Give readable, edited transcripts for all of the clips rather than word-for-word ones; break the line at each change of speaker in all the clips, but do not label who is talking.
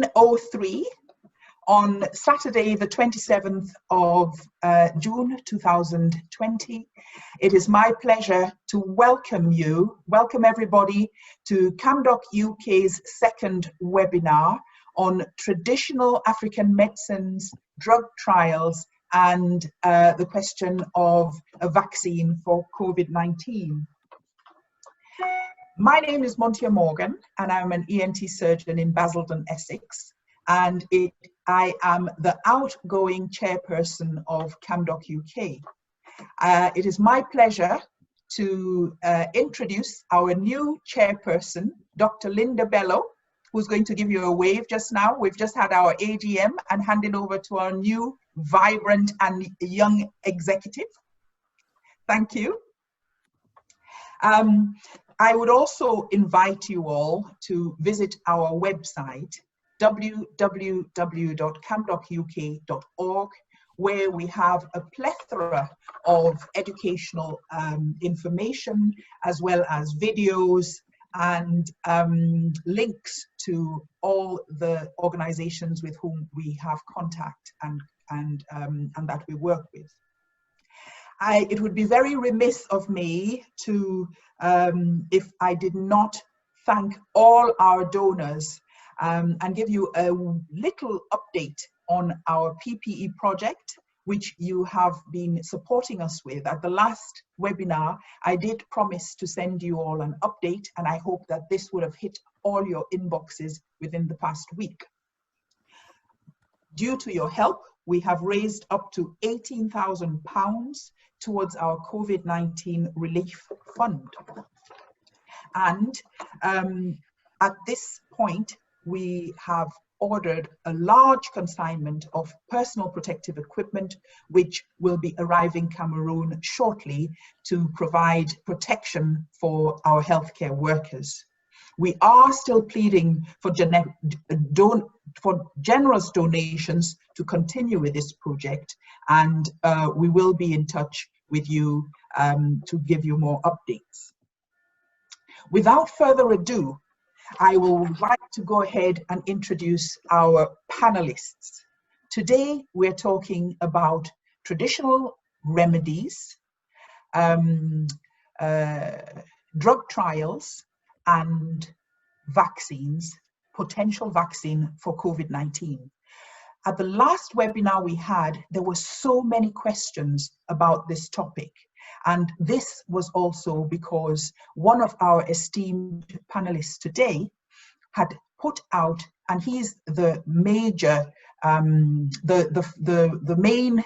10:03 on Saturday, the 27th of June 2020. It is my pleasure to welcome everybody to CamDocUK's second webinar on traditional African medicines, drug trials, and the question of a vaccine for Covid-19. My name is Montia Morgan, and I'm an ENT surgeon in Basildon, Essex, and I am the outgoing chairperson of CamDocUK. It is my pleasure to introduce our new chairperson, Dr. Linda Bello, who's going to give you a wave just now. We've just had our AGM and handed over to our new, vibrant and young executive. Thank you. I would also invite you all to visit our website, www.camdocuk.org, where we have a plethora of educational information, as well as videos and links to all the organizations with whom we have contact and that we work with. It would be very remiss of me to, if I did not thank all our donors and give you a little update on our PPE project, which you have been supporting us with. At the last webinar, I did promise to send you all an update, and I hope that this would have hit all your inboxes within the past week. Due to your help, we have raised up to £18,000 towards our Covid-19 relief fund. And at this point, we have ordered a large consignment of personal protective equipment, which will be arriving Cameroon shortly to provide protection for our healthcare workers. We are still pleading for generous donations to continue with this project, and we will be in touch with you to give you more updates. Without further ado, I would like to go ahead and introduce our panelists. Today, we're talking about traditional remedies, drug trials, and vaccines, potential vaccine for COVID-19. At the last webinar we had, there were so many questions about this topic. And this was also because one of our esteemed panelists today had put out, and he's the major, the main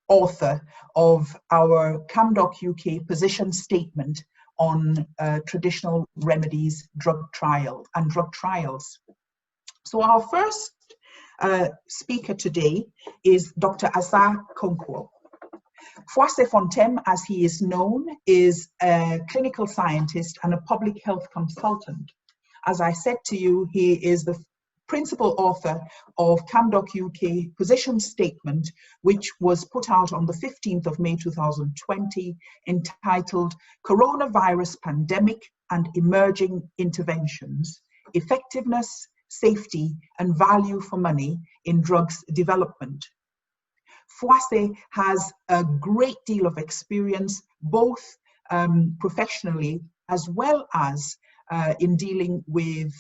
author of our CamDocUK position statement on traditional remedies, drug trials. So our first speaker today is Dr. Asa Konkwo. Fwase Fontem, as he is known, is a clinical scientist and a public health consultant. As I said to you, he is the principal author of CamDocUK position statement, which was put out on the 15th of May 2020, entitled Coronavirus Pandemic and Emerging Interventions, Effectiveness, Safety and Value for Money in Drugs Development. Fwase has a great deal of experience, both professionally as well as in dealing with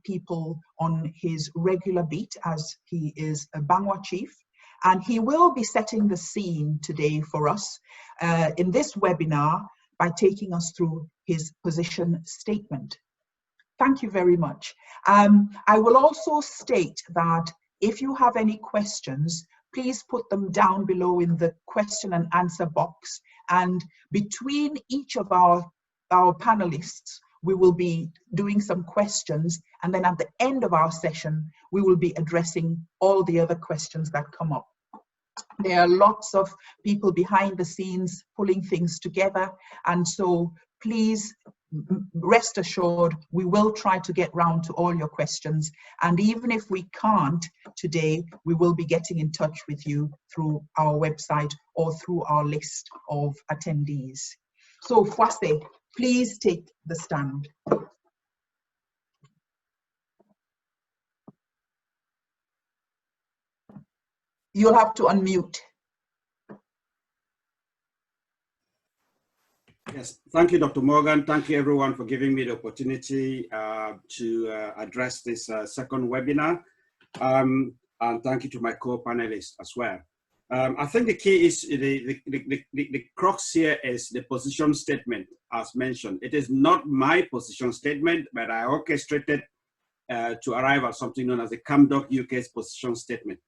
people on his regular beat, as he is a Bangwa chief. And he will be setting the scene today for us in this webinar by taking us through his position statement. Thank you very much. I will also state that if you have any questions, please put them down below in the question and answer box. And between each of our panelists, we will be doing some questions. And then at the end of our session, we will be addressing all the other questions that come up. There are lots of people behind the scenes pulling things together. And so please rest assured, we will try to get round to all your questions. And even if we can't today, we will be getting in touch with you through our website or through our list of attendees. So Fwase, please take the stand. You'll have to unmute.
Yes, thank you, Dr. Morgan. Thank you, everyone, for giving me the opportunity to address this second webinar. And thank you to my co-panelists as well. I think the key is the crux here is the position statement, as mentioned. It is not my position statement, but I orchestrated to arrive at something known as the CamDocUK's position statement.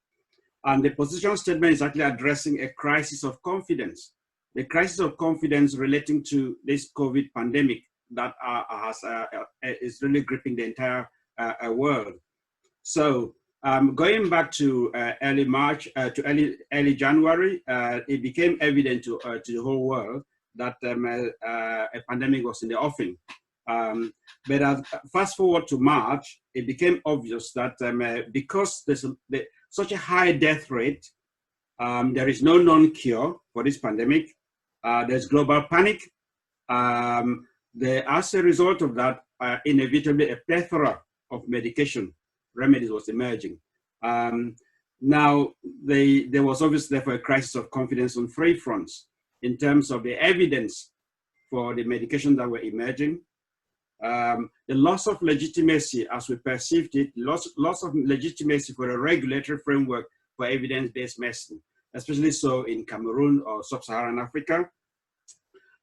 And the position statement is actually addressing a crisis of confidence. The crisis of confidence relating to this COVID pandemic that is really gripping the entire world. So going back to early March, to early January, it became evident to the whole world that a pandemic was in the offing. But as fast forward to March, it became obvious that because there's such a high death rate, there is no known cure for this pandemic. There's global panic. As a result of that, inevitably a plethora of medication remedies was emerging. Now, there was obviously therefore a crisis of confidence on three fronts in terms of the evidence for the medication that were emerging, the loss of legitimacy as we perceived it, loss of legitimacy for a regulatory framework for evidence-based medicine, especially so in Cameroon or sub-Saharan Africa.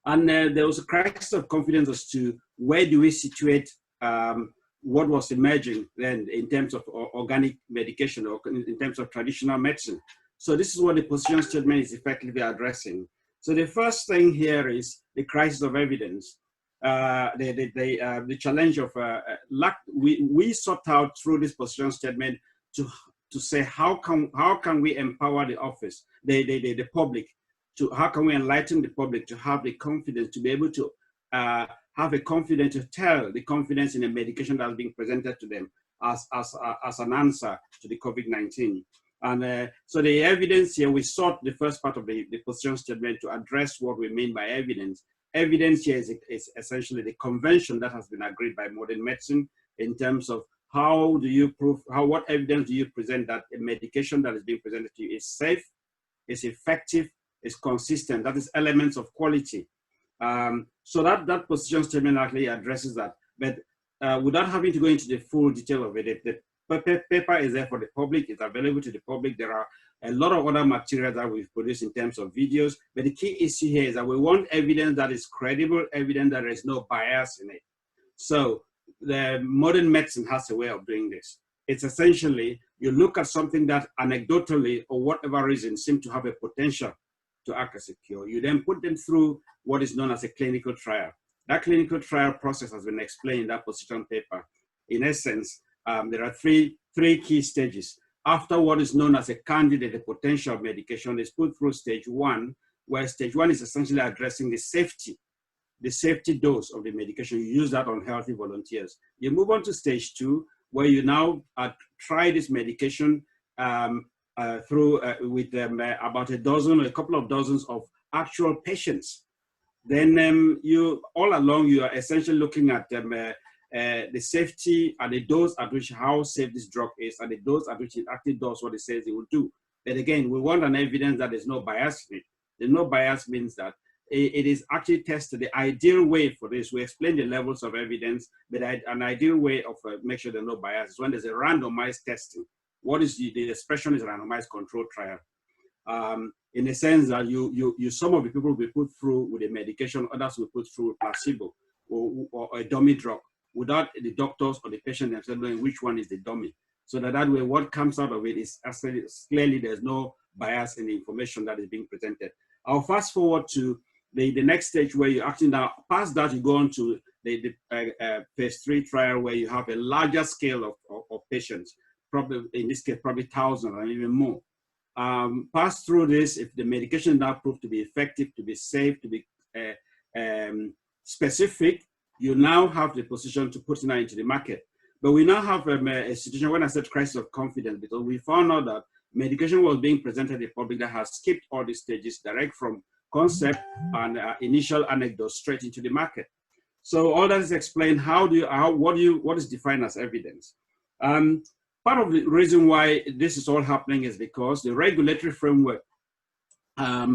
And there was a crisis of confidence as to where do we situate what was emerging then in terms of organic medication or in terms of traditional medicine. So this is what the position statement is effectively addressing. So the first thing here is the crisis of evidence. The challenge of lack. We sought out through this position statement to say how can we empower the office, the public, how can we enlighten the public to have the confidence to be able to have a confidence to tell the confidence in the medication that's being presented to them as an answer to the COVID-19. And so the evidence here, we sought the first part of the position statement to address what we mean by evidence. Evidence here is essentially the convention that has been agreed by modern medicine in terms of how do you prove, what evidence do you present that a medication that is being presented to you is safe, is effective, is consistent, that is elements of quality. So that position statement actually addresses that, but without having to go into the full detail of it, the paper is there for the public, it's available to the public. There are a lot of other materials that we've produced in terms of videos, but the key issue here is that we want evidence that is credible, evidence that there is no bias in it. So the modern medicine has a way of doing this. It's essentially, you look at something that anecdotally or whatever reason seems to have a potential to act as a cure. You then put them through what is known as a clinical trial. That clinical trial process has been explained in that position paper. In essence, there are three key stages. After what is known as a candidate, a potential medication is put through stage one, where stage one is essentially addressing the safety dose of the medication. You use that on healthy volunteers. You move on to stage two, where you now try this medication with about a dozen or a couple of dozens of actual patients. Then you are essentially looking at the safety and the dose at which how safe this drug is and the dose at which it actually does what it says it will do. But again, we want an evidence that there's no bias in it. The no bias means that it is actually tested. The ideal way for this, we explain the levels of evidence, but an ideal way of make sure there's no bias is when there's a randomized testing. What is the expression is a randomized control trial. In the sense that some of the people will be put through with a medication, others will put through placebo or a dummy drug without the doctors or the patient themselves knowing which one is the dummy. So that way what comes out of it is actually clearly there's no bias in the information that is being presented. I'll fast forward to the next stage where you actually now past that, you go on to the phase 3 trial where you have a larger scale of patients, probably in this case, probably thousands and even more. Pass through this, if the medication now proved to be effective, to be safe, to be specific, you now have the position to put it into the market. But we now have a situation, when I said crisis of confidence, because we found out that medication was being presented to the public that has skipped all these stages, direct from concept and initial anecdote straight into the market. So all that is explained, what is defined as evidence. part of the reason why this is all happening is because the regulatory framework,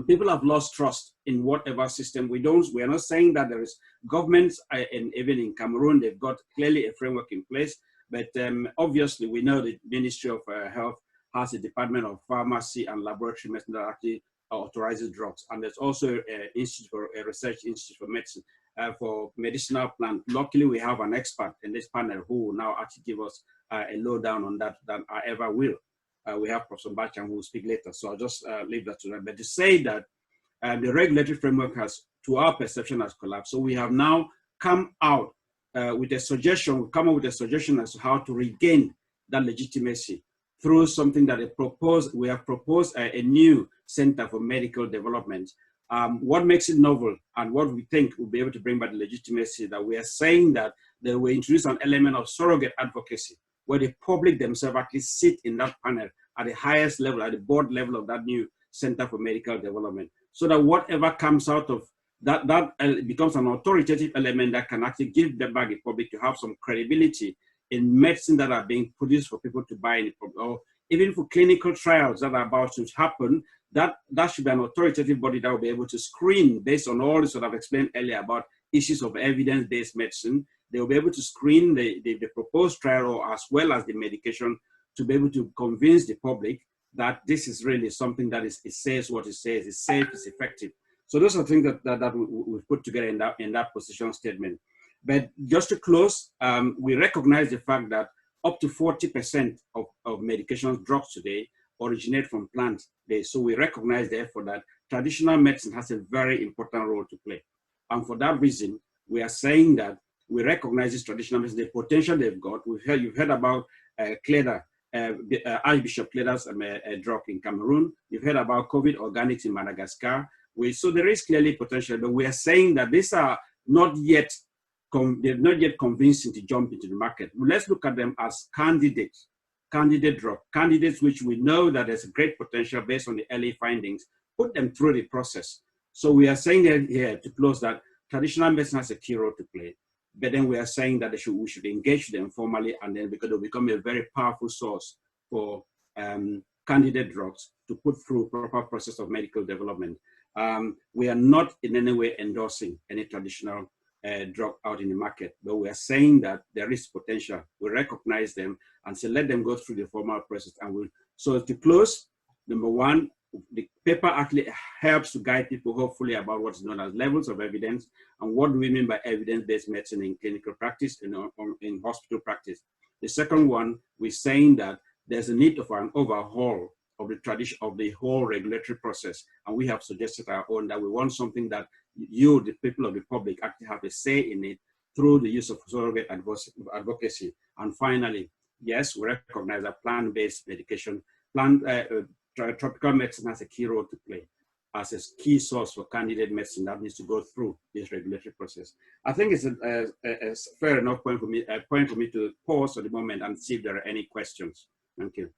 people have lost trust in whatever system. We are not saying that there is governments, and even in Cameroon, they've got clearly a framework in place. But obviously, we know the Ministry of Health has a Department of Pharmacy and Laboratory Medicine that actually authorizes drugs. And there's also a research institute for medicine, for medicinal plants. Luckily, we have an expert in this panel who will now actually give us a lowdown on that than I ever will. We have Professor Bacham who will speak later, so I'll just leave that to them. But to say that the regulatory framework has, to our perception, has collapsed. So we have now come out with a suggestion, we've come up with a suggestion as to how to regain that legitimacy through something that we have proposed a new Center for Medical Development. What makes it novel and what we think will be able to bring back the legitimacy, that we are saying that they will introduce an element of surrogate advocacy, where the public themselves actually sit in that panel at the highest level, at the board level of that new Center for Medical Development, so that whatever comes out of that, becomes an authoritative element that can actually give the public to have some credibility in medicine that are being produced for people to buy, or even for clinical trials that are about to happen. That should be an authoritative body that will be able to screen based on all this what I've explained earlier about issues of evidence-based medicine. They will be able to screen the proposed trial as well as the medication to be able to convince the public that this is really something that it says what it says, it's safe, it's effective. So those are things that we've put together in that position statement. But just to close, we recognize the fact that up to 40% of medications drugs today originate from plants based. So we recognize therefore that traditional medicine has a very important role to play. And for that reason, we are saying that we recognize this traditional medicine, the potential they've got. You've heard about Cleda, Archbishop Cleda's drug in Cameroon. You've heard about COVID organics in Madagascar. So there is clearly potential, but we are saying that these are not yet they're not yet convincing to jump into the market. Let's look at them as candidate drug, candidates which we know that there's a great potential based on the early findings, put them through the process. So we are saying that here to close that traditional medicine has a key role to play, but then we are saying that we should engage them formally, and then because they'll become a very powerful source for candidate drugs to put through proper process of medical development. We are not in any way endorsing any traditional drug out in the market, but we are saying that there is potential. We recognize them and say let them go through the formal process. And so to close, number one, the paper actually helps to guide people hopefully about what's known as levels of evidence and what do we mean by evidence-based medicine in clinical practice and in hospital practice. The second one, we're saying that there's a need for an overhaul of the tradition of the whole regulatory process, and we have suggested our own, that we want something that you, the people of the public, actually have a say in it through the use of surrogate advocacy. And finally, yes, we recognize that plant-based medication, tropical medicine has a key role to play as a key source for candidate medicine that needs to go through this regulatory process. I think it's a fair enough point for me to pause at the moment and see if there are any questions. Thank you.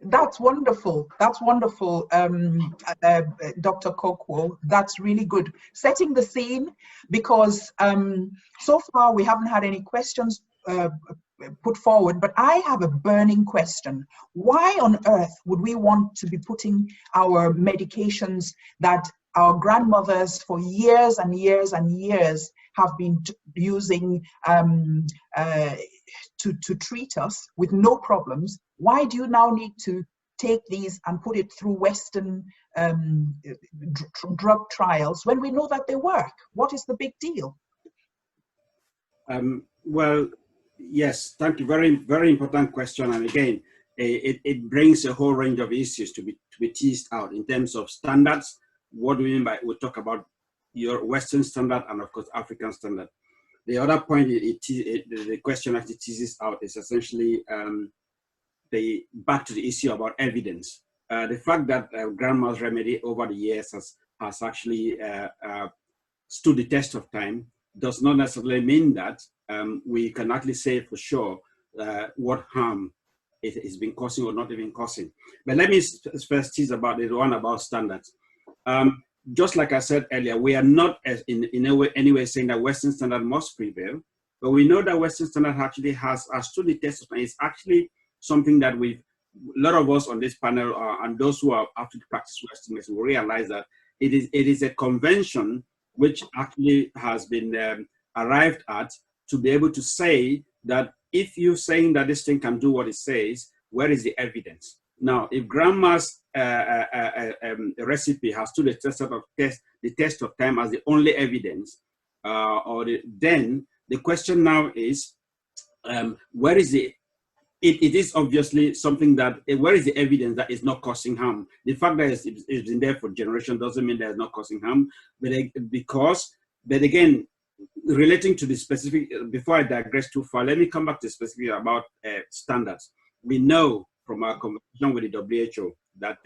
That's wonderful. That's wonderful, Dr. Kokwo. That's really good. Setting the scene, because so far we haven't had any questions put forward, but I have a burning question. Why on earth would we want to be putting our medications that our grandmothers for years and years and years have been using to treat us with no problems? Why do you now need to take these and put it through Western drug trials when we know that they work? What is the big deal?
Well, yes, thank you. Very, very important question. And again, it brings a whole range of issues to be teased out in terms of standards. What do we mean by, we'll talk about your Western standard and of course African standard. The other point the question actually teases out is essentially back to the issue about evidence. The fact that grandma's remedy over the years has actually stood the test of time does not necessarily mean that we can actually say for sure what harm it has been causing or not even causing. But let me first tease about the one about standards. Just like I said earlier, we are not in any way saying that Western standard must prevail, but we know that Western standard actually has stood the test of time. It's actually something that a lot of us on this panel and those who are actually practice Western medicine will realize that it is a convention which actually has been arrived at to be able to say that if you're saying that this thing can do what it says, where is the evidence? Now, if grandma's recipe has stood the test of time as the only evidence, then the question now is, where is it is obviously something that, where is the evidence that is not causing harm? The fact that it's been there for generations doesn't mean that it's not causing harm, but again, relating to the specific, before I digress too far, let me come back to specific about standards. We know from our conversation with the WHO that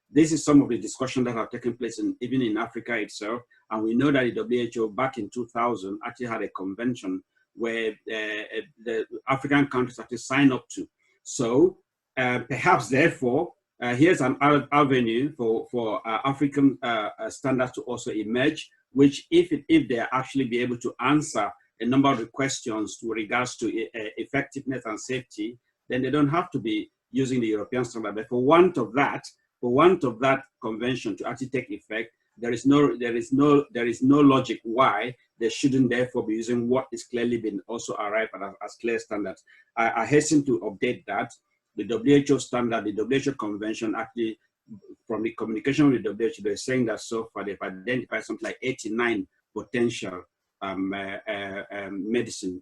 this is some of the discussions that have taken place even in Africa itself, and we know that the WHO back in 2000 actually had a convention where the African countries actually signed up to. So perhaps therefore, here's an avenue for African standards to also emerge, which if they actually be able to answer a number of the questions with regards to effectiveness and safety, then they don't have to be using the European standard. But for want of that convention to actually take effect, there is no logic why they shouldn't therefore be using what is clearly been also arrived at as clear standards. I hasten to update that the WHO standard, the WHO convention, actually from the communication with the WHO, they're saying that so far they've identified something like 89 potential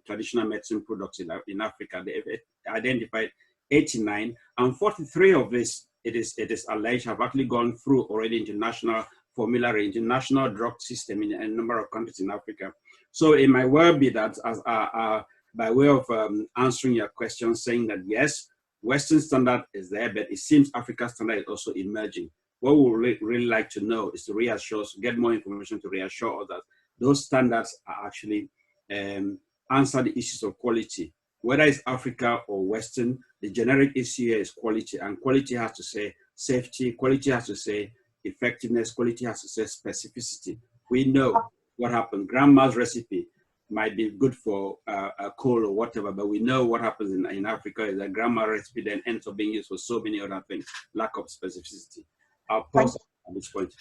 traditional medicine products in Africa. They've identified 89, and 43 of this, it is alleged, have actually gone through already international formulary, international drug system in a number of countries in Africa. So it might well be that as by way of answering your question, saying that yes, Western standard is there, but it seems African standard is also emerging. What we really like to know is to reassure, get more information to reassure us that those standards are actually answer the issues of quality. Whether it's Africa or Western, the generic issue here is quality, and quality has to say safety, quality has to say effectiveness, quality has to say specificity. We know what happened. Grandma's recipe might be good for a cold or whatever, but we know what happens in Africa is that grandma's recipe then ends up being used for so many other things, lack of specificity. I'll pause at this point.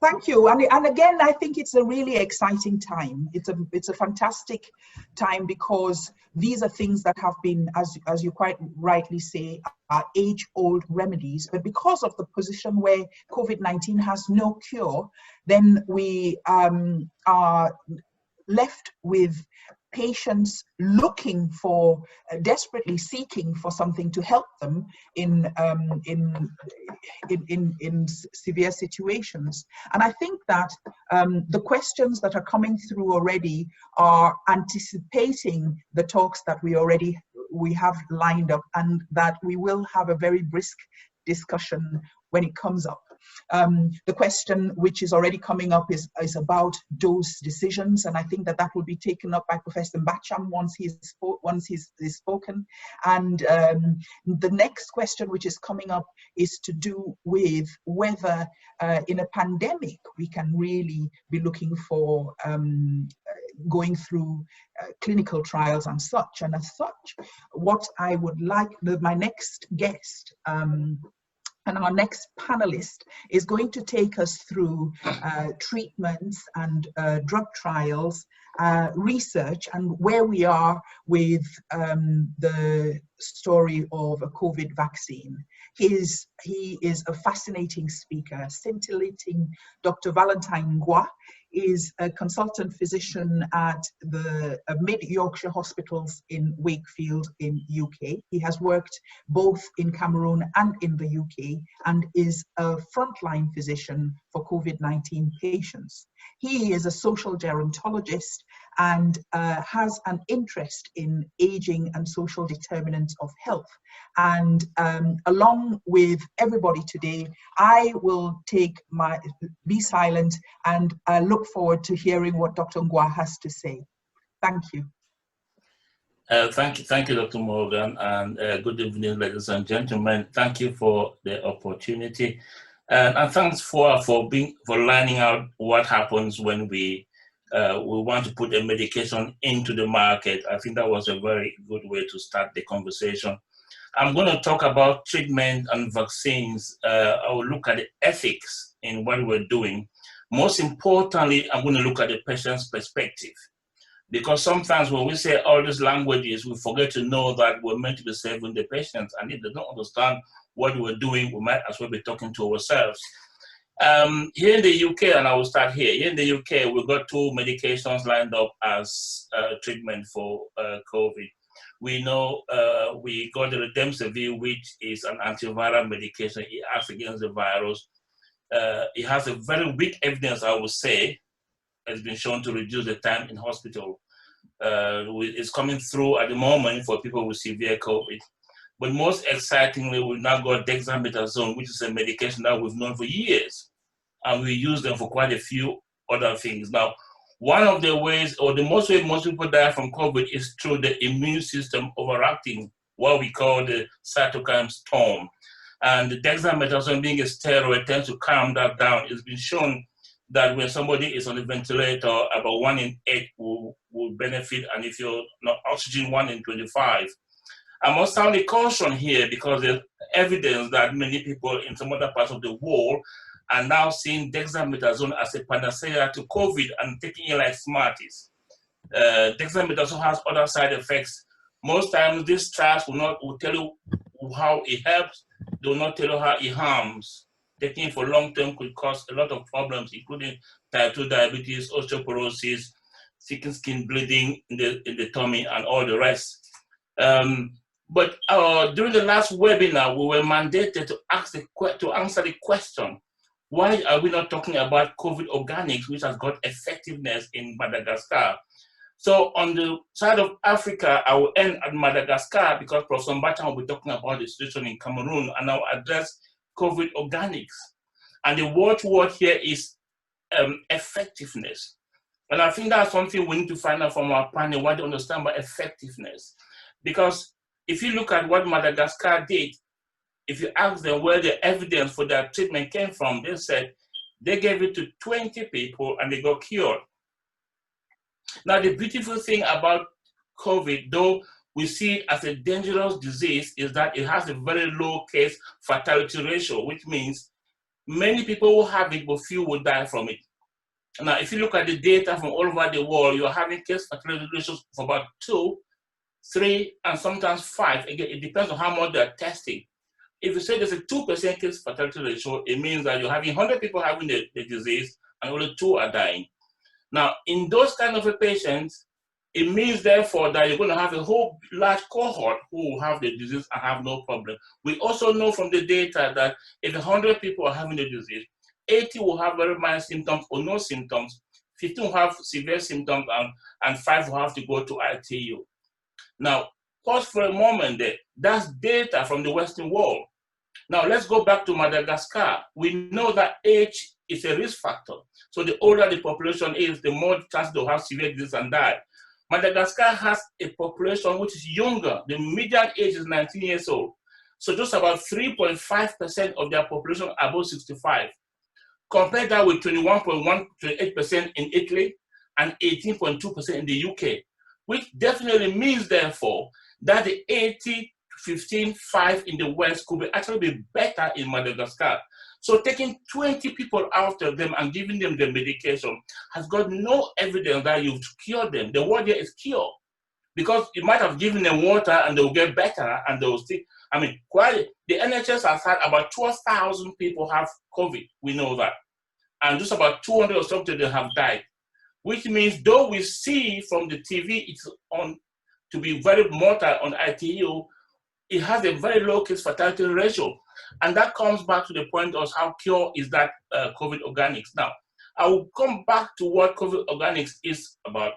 Thank you. And again, I think it's a really exciting time. It's a fantastic time because these are things that have been, as you quite rightly say, are age-old remedies. But because of the position where COVID-19 has no cure, then we are left with patients looking for, desperately seeking for something to help them in severe situations. And I think that the questions that are coming through already are anticipating the talks that we have lined up, and that we will have a very brisk discussion when it comes up. The question which is already coming up is about dose decisions, and I think that will be taken up by Professor Mbacham once he's spoken. And the next question which is coming up is to do with whether in a pandemic we can really be looking for going through clinical trials and such. And as such, what I would like, my next guest and our next panelist is going to take us through treatments and drug trials, research, and where we are with the story of a COVID vaccine. He is a fascinating speaker, scintillating. Dr. Valentine Ngwa is a consultant physician at the Mid Yorkshire Hospitals in Wakefield in UK. He has worked both in Cameroon and in the UK and is a frontline physician for COVID-19 patients. He is a social gerontologist and has an interest in aging and social determinants of health. And along with everybody today, I will be silent and look forward to hearing what Dr. Ngwa has to say. Thank you.
Thank you, Dr. Morgan, and good evening, ladies and gentlemen. Thank you for the opportunity, and thanks for lining out what happens when we want to put a medication into the market. I think that was a very good way to start the conversation. I'm going to talk about treatment and vaccines. I will look at the ethics in what we're doing. Most importantly, I'm going to look at the patient's perspective. Because sometimes when we say all these languages, we forget to know that we're meant to be serving the patients. And if they don't understand what we're doing, we might as well be talking to ourselves. Here in the UK, and I will start here. Here in the UK, we've got 2 medications lined up as treatment for COVID. We know we got the Remdesivir, which is an antiviral medication. It acts against the virus. It has a very weak evidence, I would say. It's been shown to reduce the time in hospital. It's coming through at the moment for people with severe COVID. But most excitingly, we've now got dexamethasone, which is a medication that we've known for years. And we use them for quite a few other things. Now, one of the ways, or the most way most people die from COVID is through the immune system overacting, what we call the cytokine storm. And the dexamethasone, being a steroid, tends to calm that down. It's been shown that when somebody is on a ventilator, about 1 in 8 will benefit, and if you're not oxygen, 1 in 25. I must sound a caution here because there's evidence that many people in some other parts of the world are now seeing dexamethasone as a panacea to COVID and taking it like Smarties. Dexamethasone has other side effects. Most times these trials will tell you how it helps, they will not tell you how it harms. Taking it for long term could cause a lot of problems, including type 2 diabetes, osteoporosis, thickened skin bleeding in the tummy, and all the rest. But during the last webinar, we were mandated to answer the question, why are we not talking about COVID organics, which has got effectiveness in Madagascar? So on the side of Africa, I will end at Madagascar because Professor Mbata will be talking about the situation in Cameroon, and I'll address COVID organics. And the watchword here is effectiveness. And I think that's something we need to find out from our panel, what they understand by effectiveness. Because if you look at what Madagascar did, if you ask them where the evidence for their treatment came from, they said they gave it to 20 people and they got cured. Now, the beautiful thing about COVID, though we see it as a dangerous disease, is that it has a very low case fatality ratio, which means many people will have it, but few will die from it. Now, if you look at the data from all over the world, you're having case fatality ratios of about 2, 3, and sometimes 5. Again, it depends on how much they're testing. If you say there's a 2% case fatality ratio, it means that you're having 100 people having the disease and only 2 are dying. Now, in those kind of patients, it means therefore that you're going to have a whole large cohort who will have the disease and have no problem. We also know from the data that if 100 people are having the disease, 80 will have very mild symptoms or no symptoms, 15 will have severe symptoms, and 5 will have to go to ITU. Now, pause for a moment there. That's data from the Western world. Now, let's go back to Madagascar. We know that age is a risk factor. So the older the population is, the more chance they'll have severe disease and die. Madagascar has a population which is younger. The median age is 19 years old. So just about 3.5% of their population are above 65. Compare that with 21.128% in Italy and 18.2% in the UK, which definitely means, therefore, that the 80-15-5 in the West could actually be better in Madagascar. So taking 20 people out of them and giving them the medication has got no evidence that you've cured them. The word here is cure, because you might have given them water and they'll get better and they'll still, I mean, the NHS has had about 12,000 people have COVID, we know that. And just about 200 or something they have died, which means though we see from the TV it's on to be very mortal on ITU, it has a very low case fatality ratio. And that comes back to the point of how cure is that COVID organics. Now, I will come back to what COVID organics is about.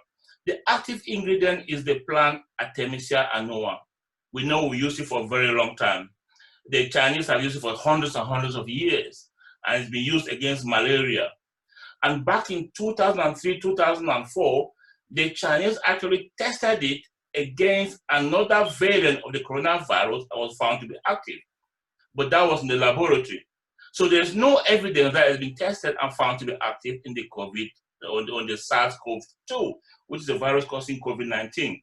The active ingredient is the plant Artemisia annua. We know we use it for a very long time. The Chinese have used it for hundreds and hundreds of years, and it's been used against malaria. And back in 2003, 2004, the Chinese actually tested it against another variant of the coronavirus that was found to be active. But that was in the laboratory. So there's no evidence that has been tested and found to be active in the COVID, on the SARS-CoV-2, which is the virus causing COVID-19.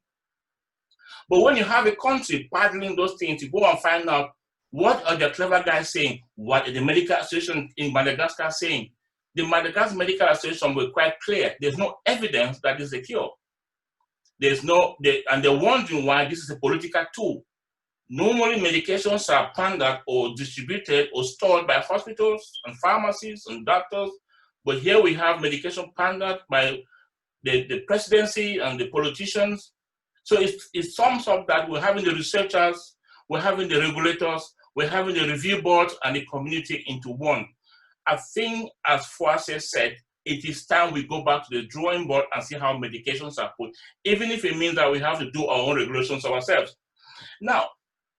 But when you have a country paddling those things, you go and find out what are the clever guys saying, what are the medical association in Madagascar saying. The Madagascar Medical Association were quite clear. There's no evidence that it's a cure. And they're wondering why this is a political tool. Normally, medications are pandered or distributed or stored by hospitals and pharmacies and doctors. But here we have medication pandered by the presidency and the politicians. So it sums up that we're having the researchers, we're having the regulators, we're having the review board and the community into one. I think, as Fuase said, it is time we go back to the drawing board and see how medications are put, even if it means that we have to do our own regulations ourselves. Now,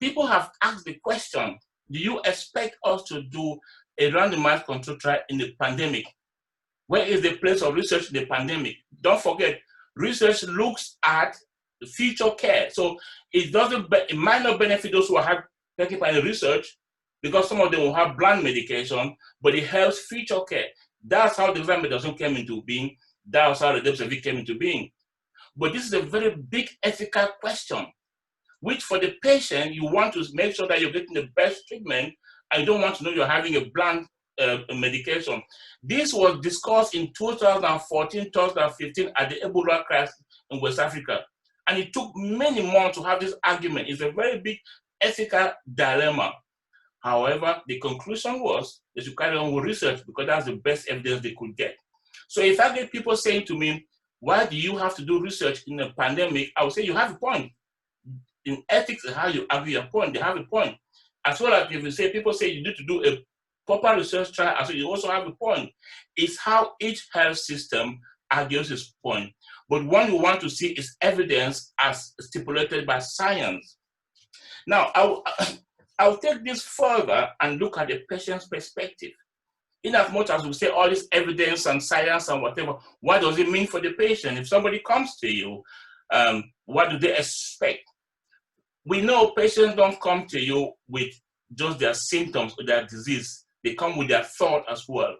people have asked the question, do you expect us to do a randomized control trial in the pandemic? Where is the place of research in the pandemic? Don't forget, research looks at the future care. So it might not benefit those who are taking part in research, because some of them will have bland medication, but it helps future care. That's how the dexamethasone came into being. That's how the remdesivir came into being. But this is a very big ethical question, which for the patient, you want to make sure that you're getting the best treatment, and you don't want to know you're having a bland medication. This was discussed in 2014, 2015 at the Ebola crisis in West Africa. And it took many months to have this argument. It's a very big ethical dilemma. However, the conclusion was they should carry on with research because that's the best evidence they could get. So if I get people saying to me, why do you have to do research in a pandemic? I would say you have a point. In ethics, how you argue your point, they have a point. As well as if you say, people say you need to do a proper research trial, so you also have a point. It's how each health system argues its point. But what you want to see is evidence as stipulated by science. Now, I'll take this further and look at the patient's perspective. In as much as we say all this evidence and science and whatever, what does it mean for the patient? If somebody comes to you, what do they expect? We know patients don't come to you with just their symptoms or their disease. They come with their thought as well.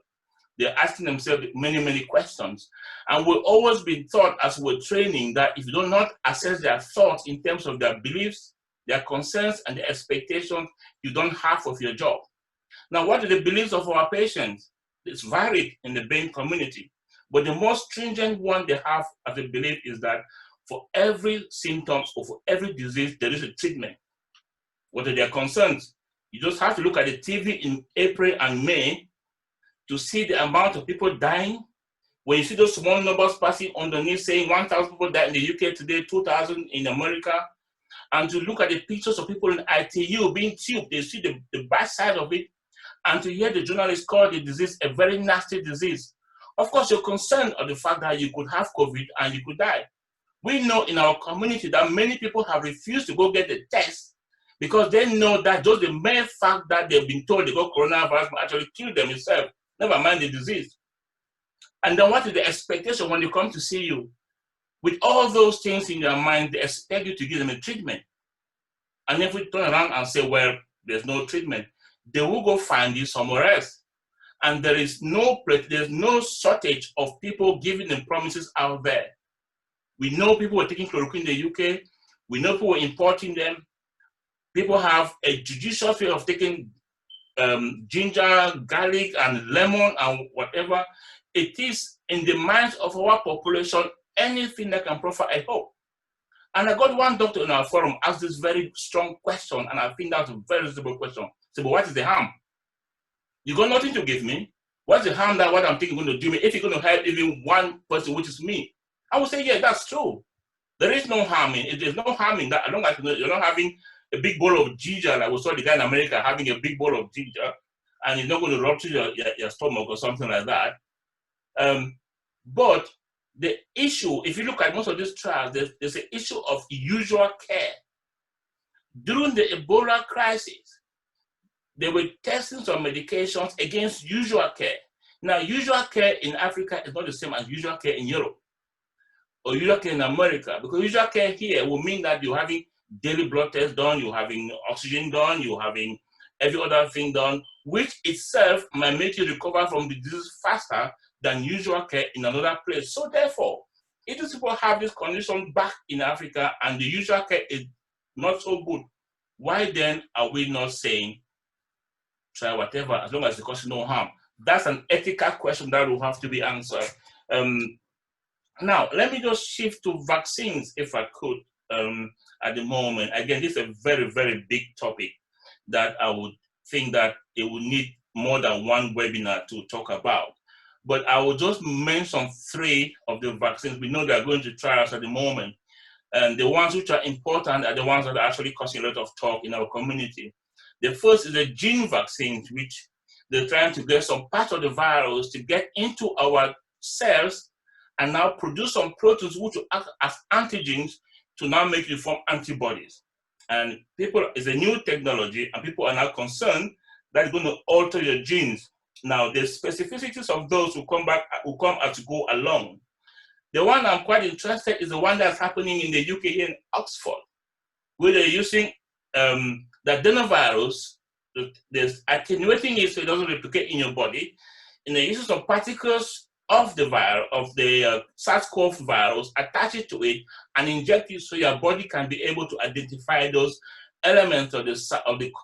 They're asking themselves many, many questions. And we've always been taught as we're training that if you do not assess their thoughts in terms of their beliefs, their concerns, and their expectations, you've done half of your job. Now, what are the beliefs of our patients? It's varied in the brain community. But the most stringent one they have as a belief is that for every symptom or for every disease, there is a treatment. What are their concerns? You just have to look at the TV in April and May to see the amount of people dying. When you see those small numbers passing underneath saying 1,000 people died in the UK today, 2,000 in America, and to look at the pictures of people in ITU being tubed, they see the bad side of it, and to hear the journalist call the disease a very nasty disease. Of course, you're concerned of the fact that you could have COVID and you could die. We know in our community that many people have refused to go get the test because they know that just the mere fact that they've been told they got coronavirus will actually kill them itself, never mind the disease. And then what is the expectation when they come to see you? With all those things in your mind, they expect you to give them a treatment. And if we turn around and say, well, there's no treatment, they will go find you somewhere else. And there's no shortage of people giving them promises out there. We know people were taking chloroquine in the UK. We know people were importing them. People have a judicious way of taking ginger, garlic, and lemon, and whatever. It is in the minds of our population anything that can proffer a hope. And I got one doctor in our forum asked this very strong question, and I think that's a very reasonable question. So, but what is the harm? You got nothing to give me. What's the harm that what I'm thinking going to do me if you're going to help even one person, which is me? I would say, yeah, that's true. There is no harm in it. There's no harm in that. I don't like you're not having a big bowl of ginger like we saw the guy in America having a big bowl of ginger, and it's not going to rupture your stomach or something like that. But the issue, if you look at most of these trials, there's an issue of usual care. During the Ebola crisis, they were testing some medications against usual care. Now, usual care in Africa is not the same as usual care in Europe or usual care in America, because usual care here will mean that you're having daily blood tests done, you're having oxygen done, you're having every other thing done, which itself might make you recover from the disease faster than usual care in another place. So therefore, if these people have this condition back in Africa and the usual care is not so good, why then are we not saying try whatever as long as it causes no harm? That's an ethical question that will have to be answered. Now, let me just shift to vaccines, if I could, at the moment. Again, this is a very, very big topic that I would think that it would need more than one webinar to talk about. But I will just mention 3 of the vaccines. We know they are going to trials at the moment. And the ones which are important are the ones that are actually causing a lot of talk in our community. The first is the gene vaccines, which they're trying to get some part of the virus to get into our cells and now produce some proteins which will act as antigens to now make you form antibodies. And people, it's a new technology, and people are now concerned that it's going to alter your genes. Now, the specificities of those will come as you go along. The one I'm quite interested in is the one that's happening in the UK here in Oxford, where they're using the adenovirus, they're attenuating it so it doesn't replicate in your body, and they're using some particles of the virus, of the SARS-CoV virus, attach it to it and inject it so your body can be able to identify those elements of the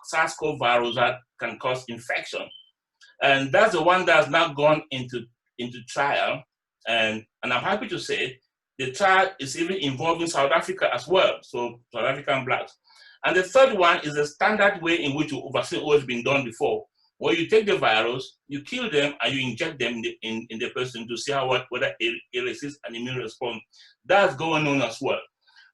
SARS-CoV virus that can cause infection. And that's the one that's now gone into trial. And I'm happy to say the trial is even involving South Africa as well, so South African blacks. And the third one is the standard way in which vaccine always been done before, where you take the virus, you kill them, and you inject them in the person to see whether it elicits an immune response. That's going on as well.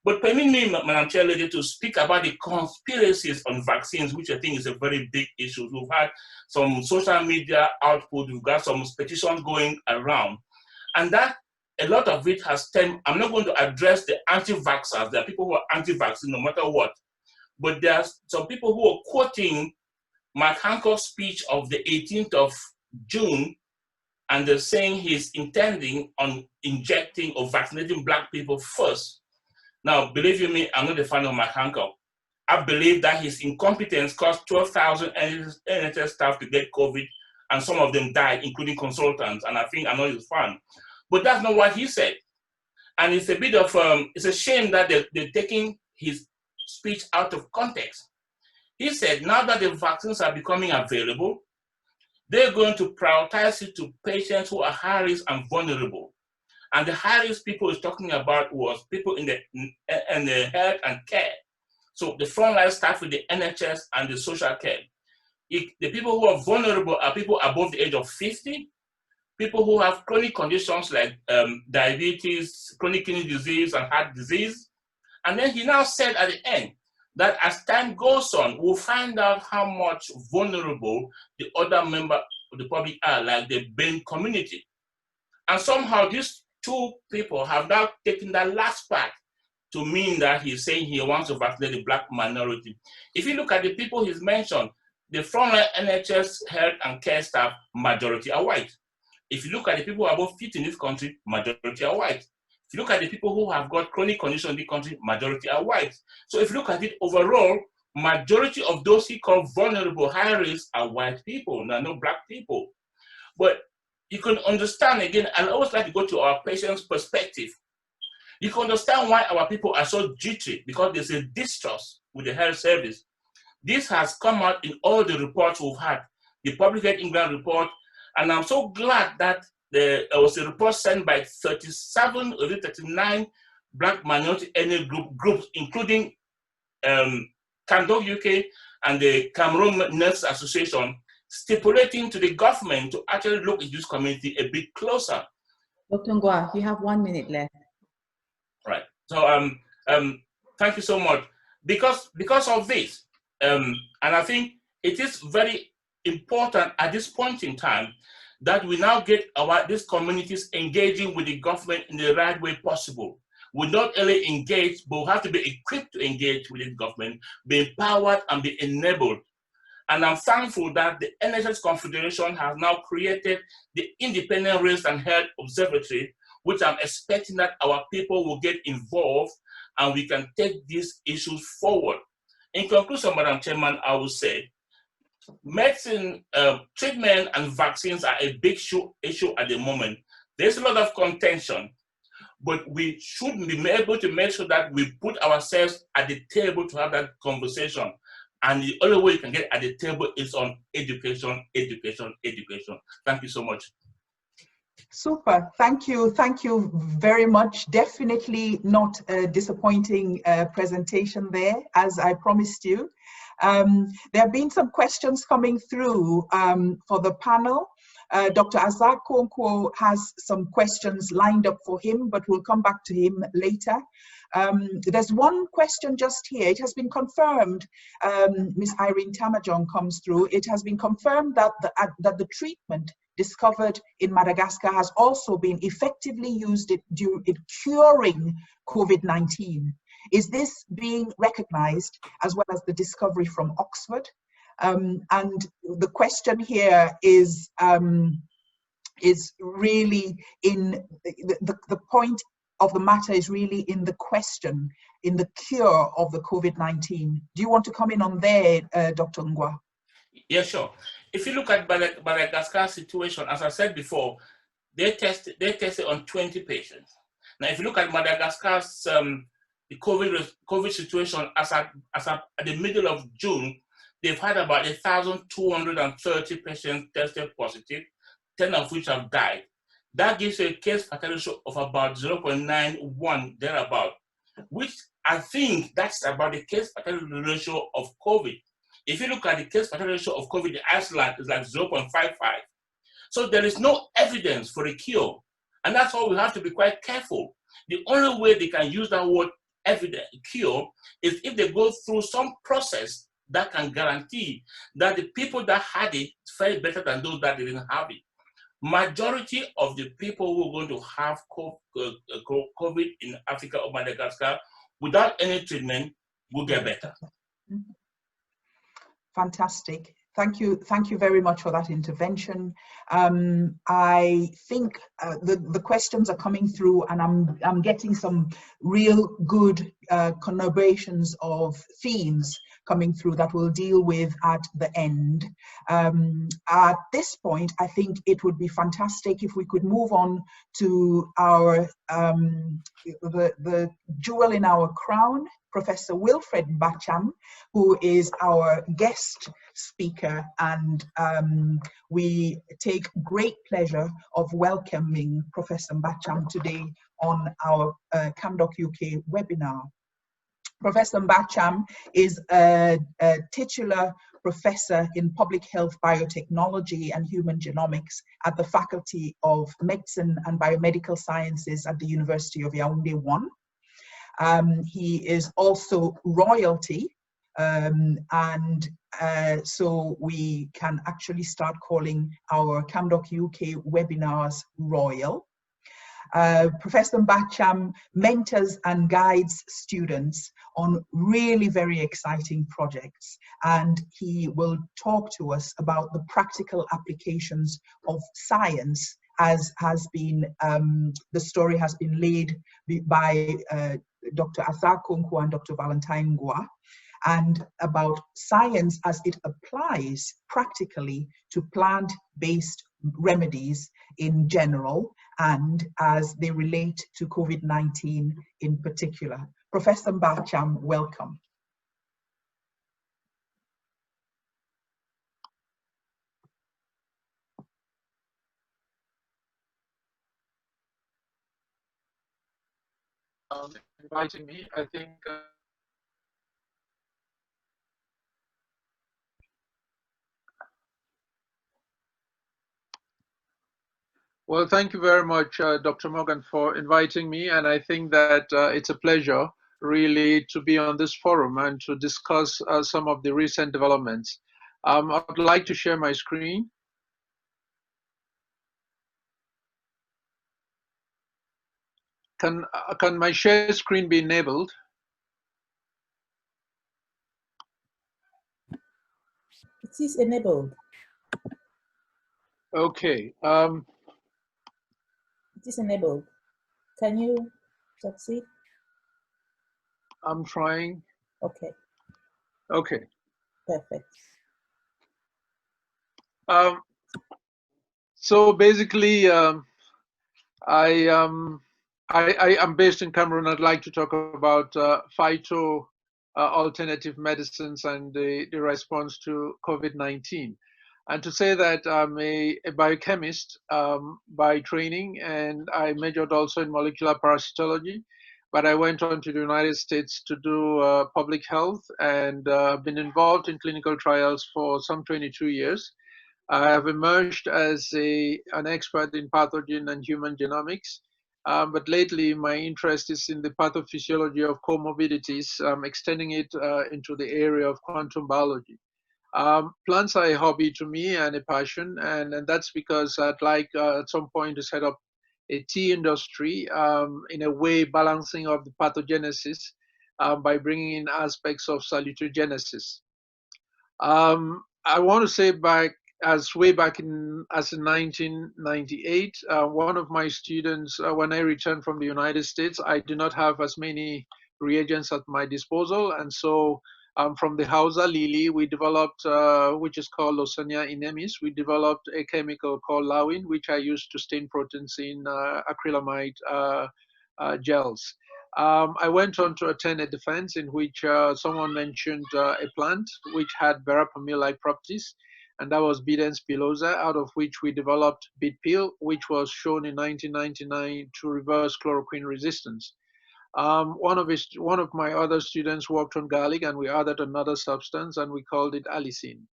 But permit me, Madam Chair Lady, to speak about the conspiracies on vaccines, which I think is a very big issue. We've had some social media output, we've got some petitions going around, and that a lot of it has stemmed. I'm not going to address the anti-vaxxers. There are people who are anti-vaccine no matter what. But there are some people who are quoting Mark Hancock's speech of the 18th of June, and they're saying he's intending on injecting or vaccinating Black people first. Now, believe you me, I'm not a fan of Mark Hancock. I believe that his incompetence caused 12,000 NHS staff to get COVID, and some of them died, including consultants, and I think I'm not his fan. But that's not what he said. And it's a bit of, it's a shame that they're taking his speech out of context. He said, now that the vaccines are becoming available, they're going to prioritize it to patients who are high risk and vulnerable. And the high risk people he's talking about was people in the health and care. So the frontline staff with the NHS and the social care. The people who are vulnerable are people above the age of 50, people who have chronic conditions like diabetes, chronic kidney disease, and heart disease. And then he now said at the end that as time goes on, we'll find out how much vulnerable the other members of the public are, like the BAME community. And somehow these two people have now taken that last part to mean that he's saying he wants to vaccinate the Black minority. If you look at the people he's mentioned, the frontline NHS health and care staff, majority are white. If you look at the people above 50 in this country, majority are white. If you look at the people who have got chronic condition in the country, majority are white. So if you look at it overall, majority of those he call vulnerable, high risk are white people, not Black people. But you can understand, again, I always like to go to our patient's perspective. You can understand why our people are so jittery, because there's a distrust with the health service. This has come out in all the reports we've had, the Public Health England report, and I'm so glad that there was a report sent by 37 or 39 Black minority ethnic groups, including CamDocUK and the Cameroon Nurse Association, stipulating to the government to actually look at this community a bit closer.
Dr. Ngwa, you have 1 minute left.
Right. So thank you so much. Because of this, and I think it is very important at this point in time that we now get these communities engaging with the government in the right way possible. We not only engage, but we have to be equipped to engage with the government, be empowered and be enabled. And I'm thankful that the NHS Confederation has now created the Independent Race and Health Observatory, which I'm expecting that our people will get involved and we can take these issues forward. In conclusion, Madam Chairman, I will say, medicine, treatment and vaccines are a big issue at the moment. There's a lot of contention, but we should be able to make sure that we put ourselves at the table to have that conversation. And the only way you can get at the table is on education, education, education. Thank you so much.
Super. Thank you. Thank you very much. Definitely not a disappointing presentation there, as I promised you. There have been some questions coming through for the panel. Dr. Azak Konkwo has some questions lined up for him, but we'll come back to him later. There's one question just here. It has been confirmed, Ms. Irene Tamajong comes through, it has been confirmed that the treatment discovered in Madagascar has also been effectively used in curing COVID-19. Is this being recognized as well as the discovery from Oxford? And the question here is really in the point of the matter is really in the question, in the cure of the COVID-19. Do you want to come in on there, Dr. Ngwa?
Yeah, sure. If you look at Madagascar situation, as I said before, they tested on 20 patients. Now, if you look at Madagascar's the COVID situation as at the middle of June, they've had about 1,230 patients tested positive, 10 of which have died. That gives you a case fatality ratio of about 0.91 thereabout, which I think that's about the case fatality ratio of COVID. If you look at the case fatality ratio of COVID in Iceland, it's like 0.55. So there is no evidence for a cure. And that's why we have to be quite careful. The only way they can use that word evidence, cure, is if they go through some process that can guarantee that the people that had it fared better than those that didn't have it. Majority of the people who are going to have COVID in Africa or Madagascar without any treatment will get better.
Fantastic. Thank you very much for that intervention. I think the questions are coming through, and I'm getting some real good collaborations of themes coming through that we'll deal with at the end. At this point, I think it would be fantastic if we could move on to our the jewel in our crown, Professor Wilfred Bacham, who is our guest speaker, and we take great pleasure of welcoming Professor Bacham today on our CamDocUK webinar. Professor Bacham is a titular professor in public health biotechnology and human genomics at the Faculty of Medicine and Biomedical Sciences at the University of Yaoundé 1. He is also royalty, so we can actually start calling our CamDocUK webinars royal. Professor Bacham mentors and guides students on really very exciting projects, and he will talk to us about the practical applications of science, as has been, the story has been laid by Dr. Azak Konkwo and Dr. Valentine Ngwa, and about science as it applies practically to plant-based remedies in general and as they relate to COVID-19 in particular. Professor Bacham, welcome.
Inviting me, I think. Well, thank you very much, Dr. Morgan, for inviting me. And I think that it's a pleasure, really, to be on this forum and to discuss some of the recent developments. I would like to share my screen. Can my share screen be enabled?
It is enabled.
Okay.
It is enabled. Can you succeed?
I'm trying.
Okay.
Okay.
Perfect.
So basically, I am based in Cameroon. I'd like to talk about phyto alternative medicines and the response to COVID-19. And to say that I'm a biochemist by training, and I majored also in molecular parasitology, but I went on to the United States to do public health, and been involved in clinical trials for some 22 years. I have emerged as an expert in pathogen and human genomics, but lately my interest is in the pathophysiology of comorbidities, extending it into the area of quantum biology. Plants are a hobby to me and a passion, and that's because I'd like at some point to set up a tea industry, in a way balancing of the pathogenesis by bringing in aspects of salutogenesis. I want to say way back in 1998, one of my students, when I returned from the United States, I did not have as many reagents at my disposal, and so from the Hausa lily, we developed, which is called Lawsonia inemis, we developed a chemical called lawin, which I used to stain proteins in acrylamide gels. I went on to attend a defense in which someone mentioned a plant which had verapamil-like properties, and that was beet spilosa, out of which we developed beet peel, which was shown in 1999 to reverse chloroquine resistance. One of my other students worked on garlic, and we added another substance, and we called it allicin.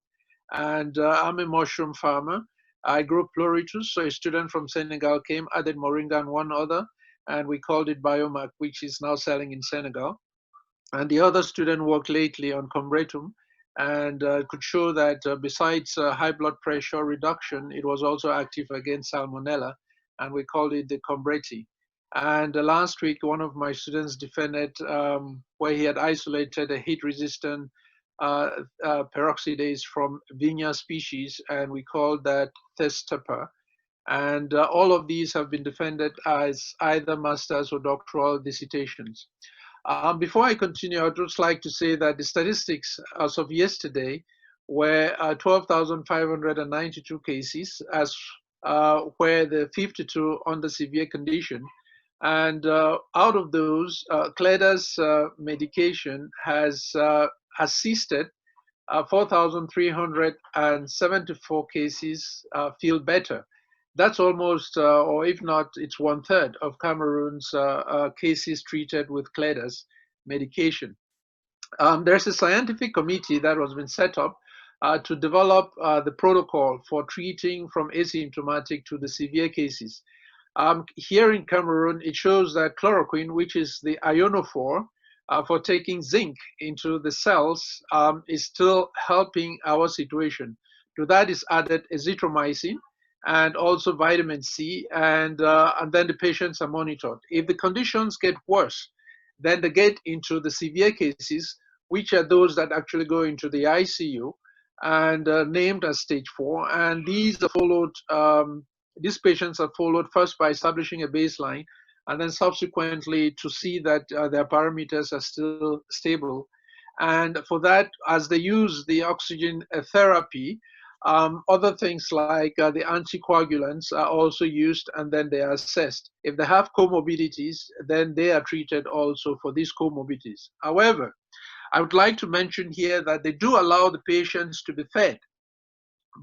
And I'm a mushroom farmer. I grew pleurotus, so a student from Senegal came, added moringa and one other, and we called it Biomac, which is now selling in Senegal. And the other student worked lately on combretum, and could show that besides high blood pressure reduction, it was also active against salmonella, and we called it the combreti. And last week, one of my students defended where he had isolated a heat-resistant peroxidase from Vigna species, and we called that Thestapa. And all of these have been defended as either master's or doctoral dissertations. Before I continue, I'd just like to say that the statistics as of yesterday were 12,592 cases, as where the 52 under severe condition. And out of those, Cleda's medication has assisted 4,374 cases feel better. That's almost, or if not, it's 1/3 of Cameroon's cases treated with Cleda's medication. There's a scientific committee that has been set up to develop the protocol for treating from asymptomatic to the severe cases. Here in Cameroon, it shows that chloroquine, which is the ionophore for taking zinc into the cells, is still helping our situation. To that is added azithromycin and also vitamin C, and then the patients are monitored. If the conditions get worse, then they get into the severe cases, which are those that actually go into the ICU and named as stage 4. And these are followed, these patients are followed first by establishing a baseline, and then subsequently to see that their parameters are still stable. And for that, as they use the oxygen therapy, other things like the anticoagulants are also used, and then they are assessed. If they have comorbidities, then they are treated also for these comorbidities. However, I would like to mention here that they do allow the patients to be fed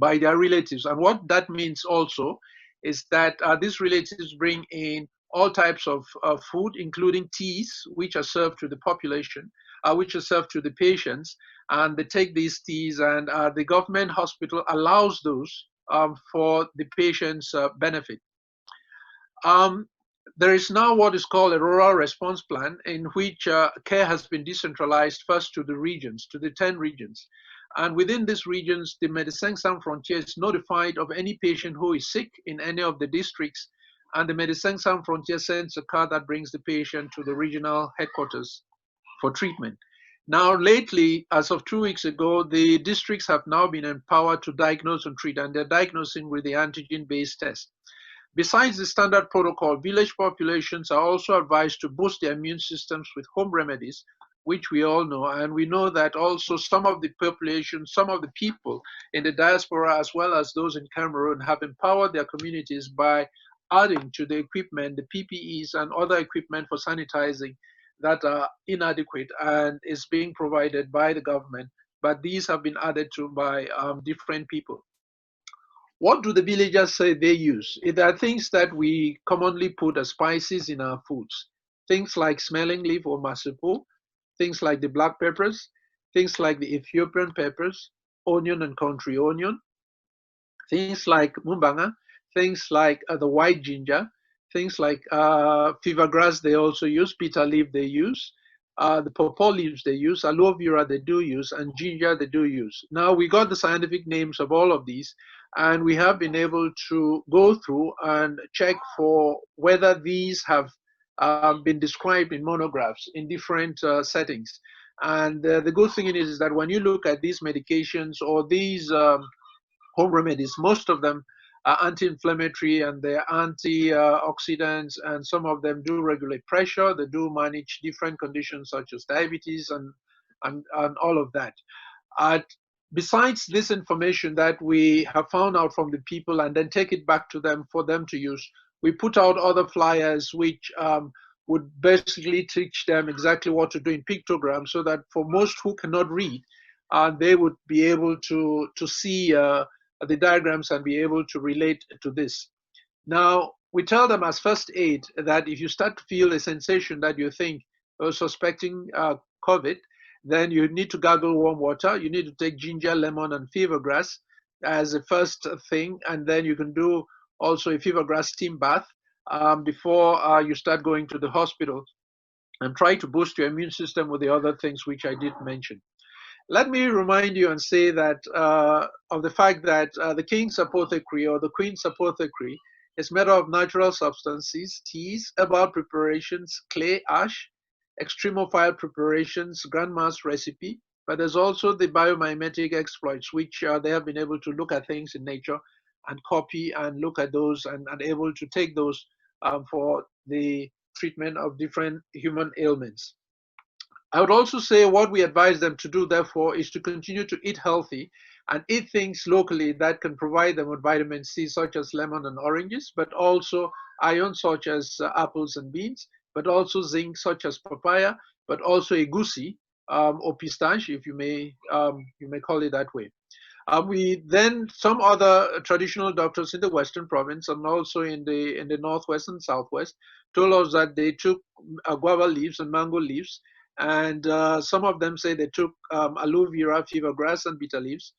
by their relatives. And what that means also is that these relatives bring in all types of food, including teas, which are served to the population, which are served to the patients, and they take these teas, and the government hospital allows those for the patient's benefit. There is now what is called a rural response plan, in which care has been decentralized first to the regions, to the 10 regions. And within these regions, the Médecins Sans Frontières is notified of any patient who is sick in any of the districts, and the Médecins Sans Frontières sends a car that brings the patient to the regional headquarters for treatment. Now, lately, as of 2 weeks ago, the districts have now been empowered to diagnose and treat, and they're diagnosing with the antigen-based test. Besides the standard protocol, village populations are also advised to boost their immune systems with home remedies, which we all know. And we know that also some of the population, some of the people in the diaspora, as well as those in Cameroon, have empowered their communities by adding to the equipment, the PPEs and other equipment for sanitizing that are inadequate and is being provided by the government, but these have been added to by different people. What do the villagers say they use? There are things that we commonly put as spices in our foods. Things like smelling leaf or masipo, things like the black peppers, things like the Ethiopian peppers, onion and country onion, things like mumbanga, things like the white ginger, things like fever grass they also use, bitter leaf they use, the pawpaw leaves they use, aloe vera they do use, and ginger they do use. Now we got the scientific names of all of these, and we have been able to go through and check for whether these have been described in monographs in different settings. And the good thing is that when you look at these medications or these home remedies, most of them are anti-inflammatory and they're antioxidants, and some of them do regulate pressure. They do manage different conditions such as diabetes and all of that. Besides this information that we have found out from the people and then take it back to them for them to use, we put out other flyers which would basically teach them exactly what to do in pictograms, so that for most who cannot read, they would be able to see the diagrams and be able to relate to this. Now, we tell them as first aid that if you start to feel a sensation that you think you're suspecting COVID, then you need to gargle warm water. You need to take ginger, lemon, and fever grass as a first thing, and then you can do also a fever grass steam bath before you start going to the hospital, and try to boost your immune system with the other things which I did mention. Let me remind you and say that of the fact that the king's apothecary or the queen's apothecary is made of natural substances, teas, herbal preparations, clay, ash, extremophile preparations, grandma's recipe, but there's also the biomimetic exploits, which they have been able to look at things in nature and copy and look at those and able to take those for the treatment of different human ailments. I would also say what we advise them to do, therefore, is to continue to eat healthy and eat things locally that can provide them with vitamin C, such as lemon and oranges, but also iron, such as apples and beans, but also zinc, such as papaya, but also egusi or pistache, if you may call it that way. We then, some other traditional doctors in the Western province and also in the Northwest and Southwest told us that they took guava leaves and mango leaves, and some of them say they took aloe vera, fever grass, and bitter leaves,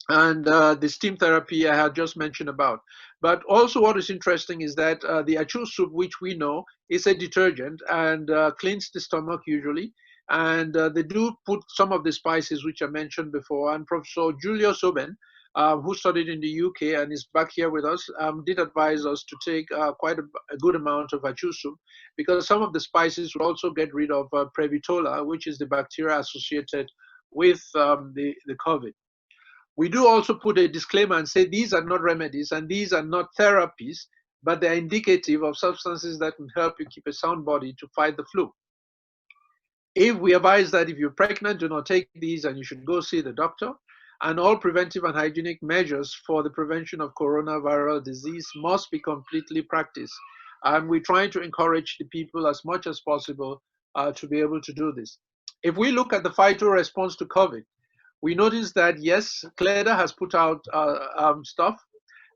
and the steam therapy I had just mentioned about. But also what is interesting is that the achu soup, which we know is a detergent and cleans the stomach usually, and they do put some of the spices which I mentioned before. And Professor Julius Oben, who studied in the UK and is back here with us, did advise us to take quite a good amount of achu soup, because some of the spices would also get rid of Previtola, which is the bacteria associated with the COVID. We do also put a disclaimer and say these are not remedies and these are not therapies, but they're indicative of substances that can help you keep a sound body to fight the flu. If we advise that if you're pregnant, do not take these and you should go see the doctor. And all preventive and hygienic measures for the prevention of coronavirus disease must be completely practiced. And we try to encourage the people as much as possible to be able to do this. If we look at the phyto response to COVID, we notice that yes, Cleda has put out stuff,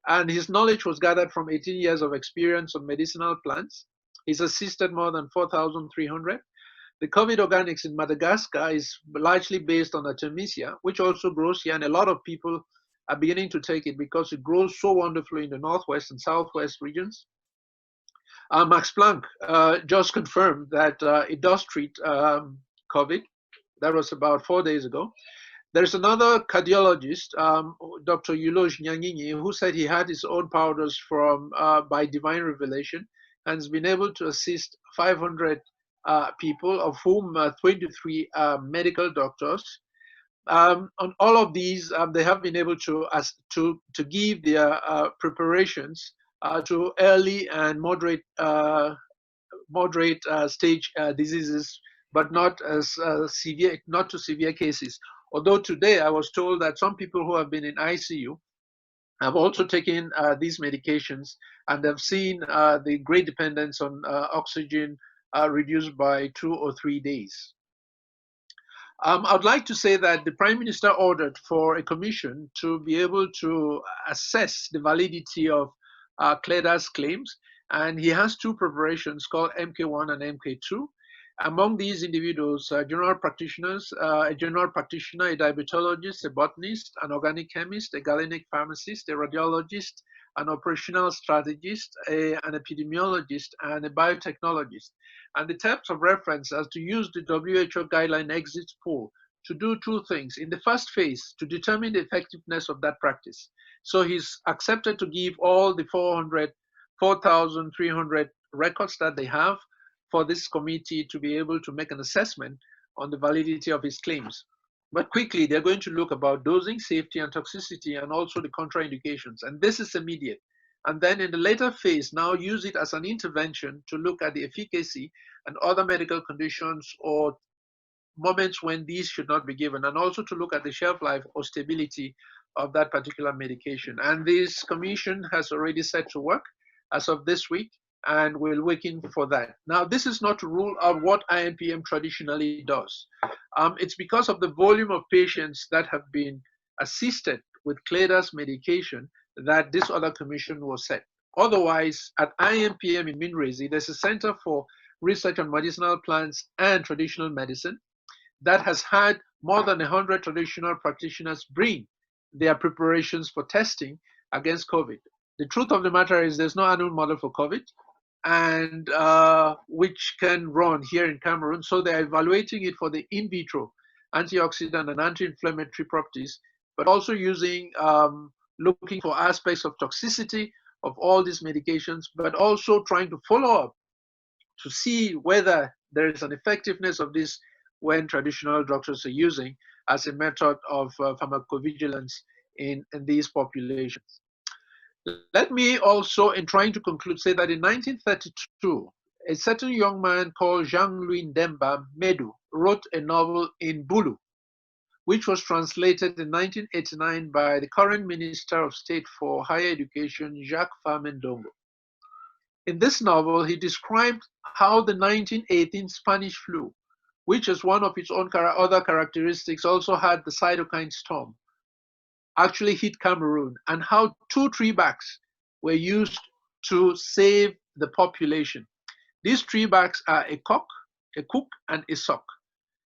and his knowledge was gathered from 18 years of experience on medicinal plants. He's assisted more than 4,300. The COVID organics in Madagascar is largely based on Artemisia, which also grows here, and a lot of people are beginning to take it because it grows so wonderfully in the Northwest and Southwest regions. Max Planck just confirmed that it does treat COVID. That was about 4 days ago. There's another cardiologist, Dr. Yuloj Nyangini, who said he had his own powders from by divine revelation and has been able to assist 500 people, of whom 23 medical doctors. On all of these, they have been able to give their preparations to early and moderate stage diseases, but not as severe, not to severe cases. Although today I was told that some people who have been in ICU have also taken these medications and have seen the great dependence on oxygen reduced by 2 or 3 days. I'd like to say that the Prime Minister ordered for a commission to be able to assess the validity of CLEDA's claims, and he has two preparations called MK1 and MK2. Among these individuals, general practitioners, a general practitioner, a diabetologist, a botanist, an organic chemist, a galenic pharmacist, a radiologist, an operational strategist, an epidemiologist, and a biotechnologist. And the types of reference as to use the WHO guideline exit poll to do two things. In the first phase, to determine the effectiveness of that practice. So he's accepted to give all the 4,300 records that they have for this committee to be able to make an assessment on the validity of his claims. But quickly, they're going to look about dosing, safety, and toxicity, and also the contraindications. And this is immediate. And then in the later phase, now use it as an intervention to look at the efficacy and other medical conditions or moments when these should not be given, and also to look at the shelf life or stability of that particular medication. And this commission has already set to work as of this week, and we're waiting for that. Now, this is not to rule out what INPM traditionally does. It's because of the volume of patients that have been assisted with CLEDA's medication that this other commission was set. Otherwise, at INPM in Minrezi, there's a Center for Research on Medicinal Plants and Traditional Medicine that has had more than 100 traditional practitioners bring their preparations for testing against COVID. The truth of the matter is there's no animal model for COVID, and which can run here in Cameroon. So they're evaluating it for the in vitro antioxidant and anti-inflammatory properties, but also using, looking for aspects of toxicity of all these medications, but also trying to follow up to see whether there is an effectiveness of this when traditional doctors are using as a method of pharmacovigilance in these populations. Let me also, in trying to conclude, say that in 1932, a certain young man called Jean-Louis Ndemba Medu wrote a novel in Bulu, which was translated in 1989 by the current Minister of State for Higher Education, Jacques Famendongo. In this novel, he described how the 1918 Spanish flu, which is one of its own other characteristics, also had the cytokine storm, actually hit Cameroon, and how 2 tree barks were used to save the population. These tree barks are a cock, and a sock.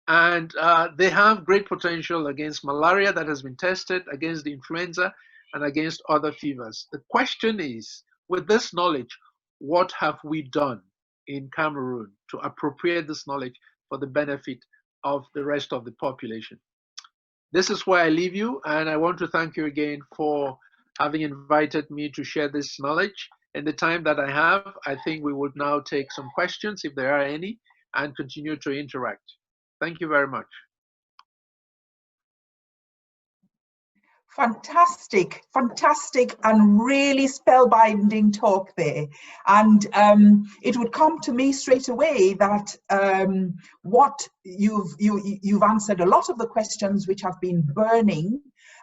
And they have great potential against malaria that has been tested, against the influenza, and against other fevers. The question is, with this knowledge, what have we done in Cameroon to appropriate this knowledge for the benefit of the rest of the population? This is where I leave you, and I want to thank you again for having invited me to share this knowledge. In the time that I have, I think we would now take some questions, if there are any, and continue to interact. Thank you very much.
Fantastic, fantastic, and really spellbinding talk there. And it would come to me straight away that what you've answered a lot of the questions which have been burning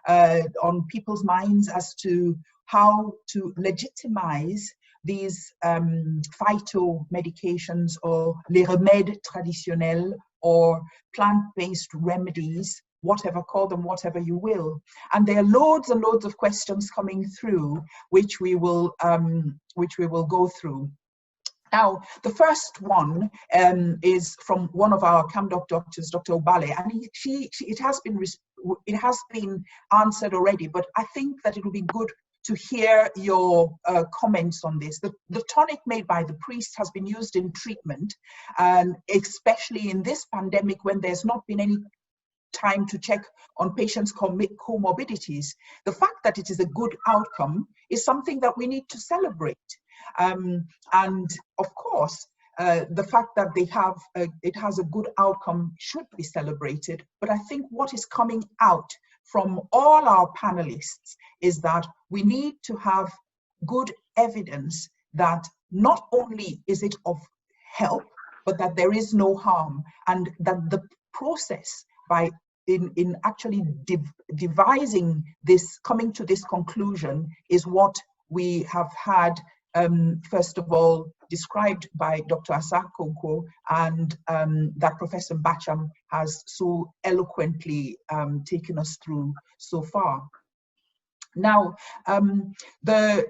on people's minds as to how to legitimize these phyto medications, or les remèdes traditionnels, or plant-based remedies, whatever, call them whatever you will. And there are loads and loads of questions coming through, which we will go through. Now, the first one is from one of our CamDoc doctors, Dr. Obale, and it has been answered already, but I think that it will be good to hear your comments on this. The tonic made by the priest has been used in treatment, and especially in this pandemic when there's not been any time to check on patients' comorbidities. The fact that it is a good outcome is something that we need to celebrate. And of course, the fact that it has a good outcome should be celebrated. But I think what is coming out from all our panelists is that we need to have good evidence that not only is it of help, but that there is no harm, and that the process by in actually devising this, coming to this conclusion, is what we have had, first of all, described by Dr. Asakonko, and that Professor Bacham has so eloquently taken us through so far. Now, there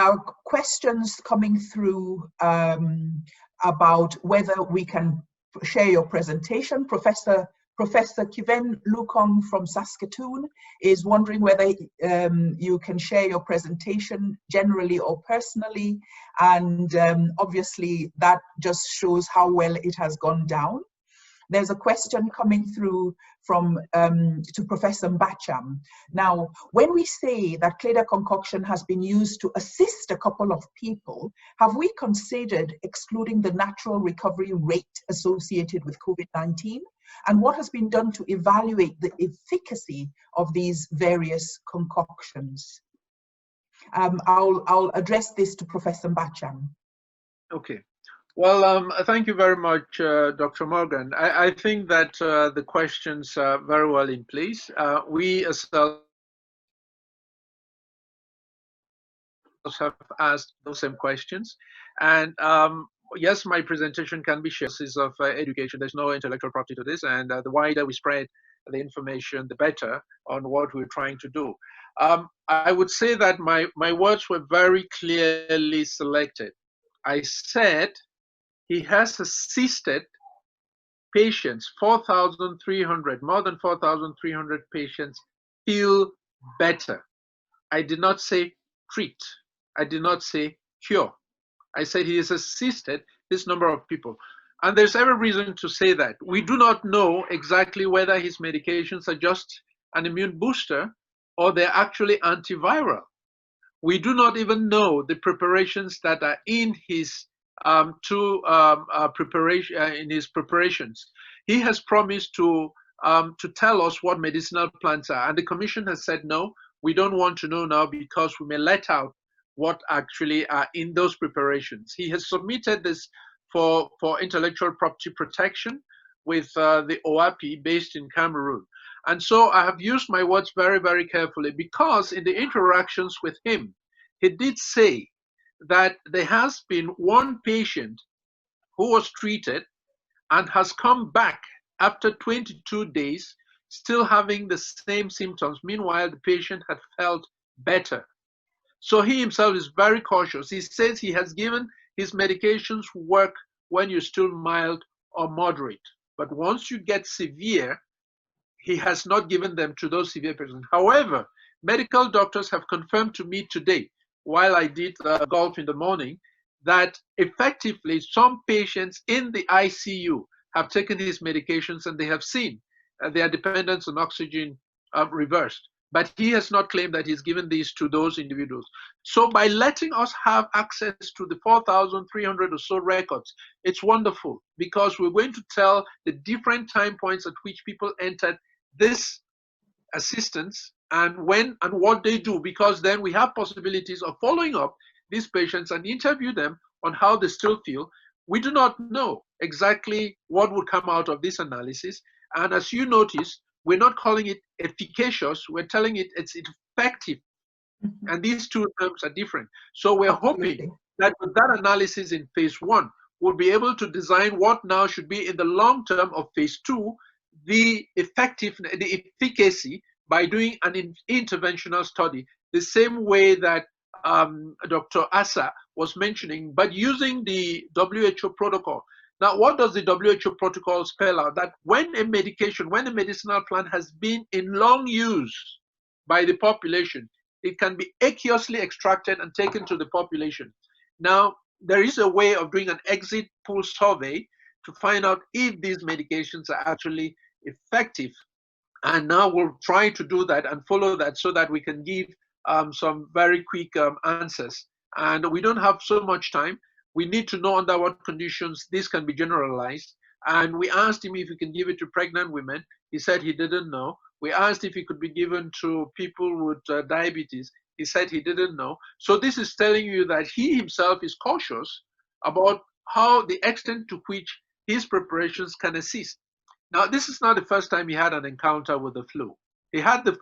are questions coming through about whether we can share your presentation. Professor Kiven Lukong from Saskatoon is wondering whether you can share your presentation generally or personally, and obviously that just shows how well it has gone down. There's a question coming through from to Professor Mbacham. Now, when we say that Cleda concoction has been used to assist a couple of people, have we considered excluding the natural recovery rate associated with COVID-19? And what has been done to evaluate the efficacy of these various concoctions? I'll address this to Professor Mbacham.
Okay. Well, thank you very much, Dr. Morgan. I think that the questions are very well in place. We ourselves have asked those same questions. And yes, my presentation can be shared. This is of education. There's no intellectual property to this. And the wider we spread the information, the better on what we're trying to do. I would say that my words were very clearly selected. I said, he has assisted patients, 4,300, more than 4,300 patients feel better. I did not say treat. I did not say cure. I said he has assisted this number of people. And there's every reason to say that. We do not know exactly whether his medications are just an immune booster or they're actually antiviral. We do not even know the preparations that are in his in his preparations. He has promised to tell us what medicinal plants are, and the Commission has said no, we don't want to know now because we may let out what actually are in those preparations. He has submitted this for intellectual property protection with the OAPI based in Cameroon. And so I have used my words very, very carefully, because in the interactions with him, he did say that there has been one patient who was treated and has come back after 22 days, still having the same symptoms. Meanwhile, the patient had felt better. So he himself is very cautious. He says he has given his medications work when you're still mild or moderate. But once you get severe, he has not given them to those severe patients. However, medical doctors have confirmed to me today, while I did golf in the morning, that effectively some patients in the ICU have taken his medications and they have seen their dependence on oxygen reversed. But he has not claimed that he's given these to those individuals. So by letting us have access to the 4,300 or so records, it's wonderful, because we're going to tell the different time points at which people entered this assistance and when and what they do, because then we have possibilities of following up these patients and interview them on how they still feel. We do not know exactly what would come out of this analysis. And as you notice, we're not calling it efficacious, we're telling it it's effective.
Mm-hmm.
And these two terms are different. So we're hoping that with that analysis in phase 1, we'll be able to design what now should be in the long term of phase 2, the effectiveness, the efficacy, by doing an interventional study, the same way that Dr. Asa was mentioning, but using the WHO protocol. Now, what does the WHO protocol spell out? That when a medication, when a medicinal plant has been in long use by the population, it can be aqueously extracted and taken to the population. Now, there is a way of doing an exit pool survey to find out if these medications are actually effective. And now we'll try to do that and follow that so that we can give some very quick answers. And we don't have so much time. We need to know under what conditions this can be generalized. And we asked him if he can give it to pregnant women. He said he didn't know. We asked if it could be given to people with diabetes. He said he didn't know. So this is telling you that he himself is cautious about how the extent to which his preparations can assist. Now, this is not the first time he had an encounter with the flu. He had the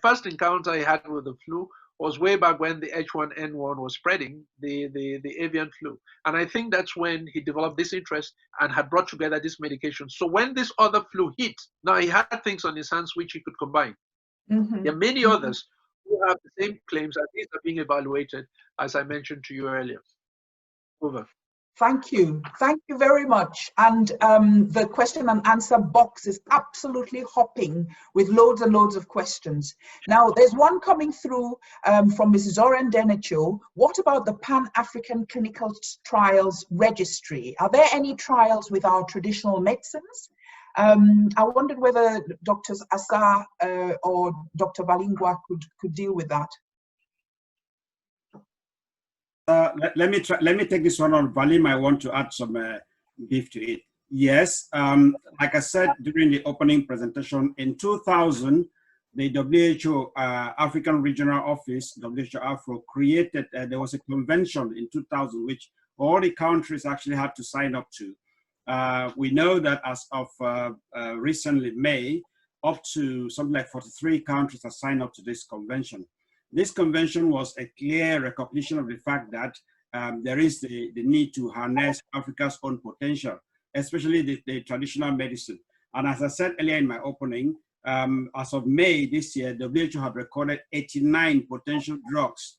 first encounter he had with the flu was way back when the H1N1 was spreading, the avian flu. And I think that's when he developed this interest and had brought together this medication. So when this other flu hit, now he had things on his hands which he could combine.
Mm-hmm.
There are many others who have the same claims, and these are being evaluated, as I mentioned to you earlier. Over.
Thank you. Thank you very much. And the question and answer box is absolutely hopping with loads and loads of questions. Now, there's one coming through from Mrs. Oren Denicho. What about the Pan-African Clinical Trials Registry? Are there any trials with our traditional medicines? I wondered whether Dr. Asa or Dr. Balingwa could deal with that.
Let me take this one on. Valim, I want to add some beef to it. Yes, like I said during the opening presentation, in 2000, the WHO African Regional Office, WHO Afro, created, there was a convention in 2000, which all the countries actually had to sign up to. We know that as of recently May, up to something like 43 countries have signed up to this convention. This convention was a clear recognition of the fact that there is the need to harness Africa's own potential, especially the traditional medicine. And as I said earlier in my opening, as of May this year, WHO have recorded 89 potential drugs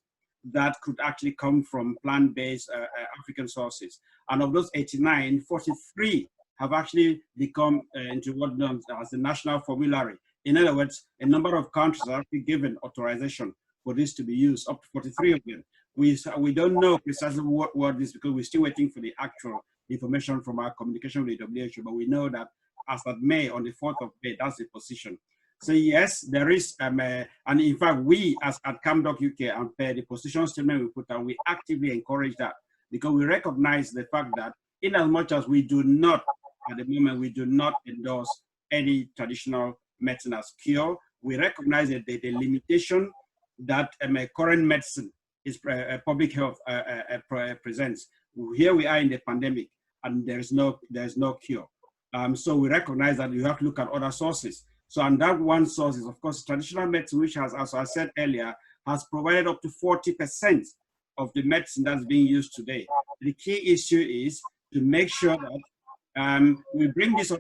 that could actually come from plant-based African sources. And of those 89, 43 have actually become into what known as the national formulary. In other words, a number of countries are actually given authorization for this to be used, up to 43 of them. We don't know precisely what this, because we're still waiting for the actual information from our communication with the WHO, but we know that as of May, on the 4th of May, that's the position. So yes, there is, and in fact, we as at CamDocUK, and per the position statement we put out, we actively encourage that, because we recognize the fact that in as much as we do not, at the moment, we do not endorse any traditional medicine as cure, we recognize that the limitation that current medicine is public health presents. Here we are in the pandemic, and there's no cure. So we recognize that you have to look at other sources. So, and that one source is, of course, traditional medicine, which has, as I said earlier, has provided up to 40% of the medicine that's being used today. The key issue is to make sure that we bring these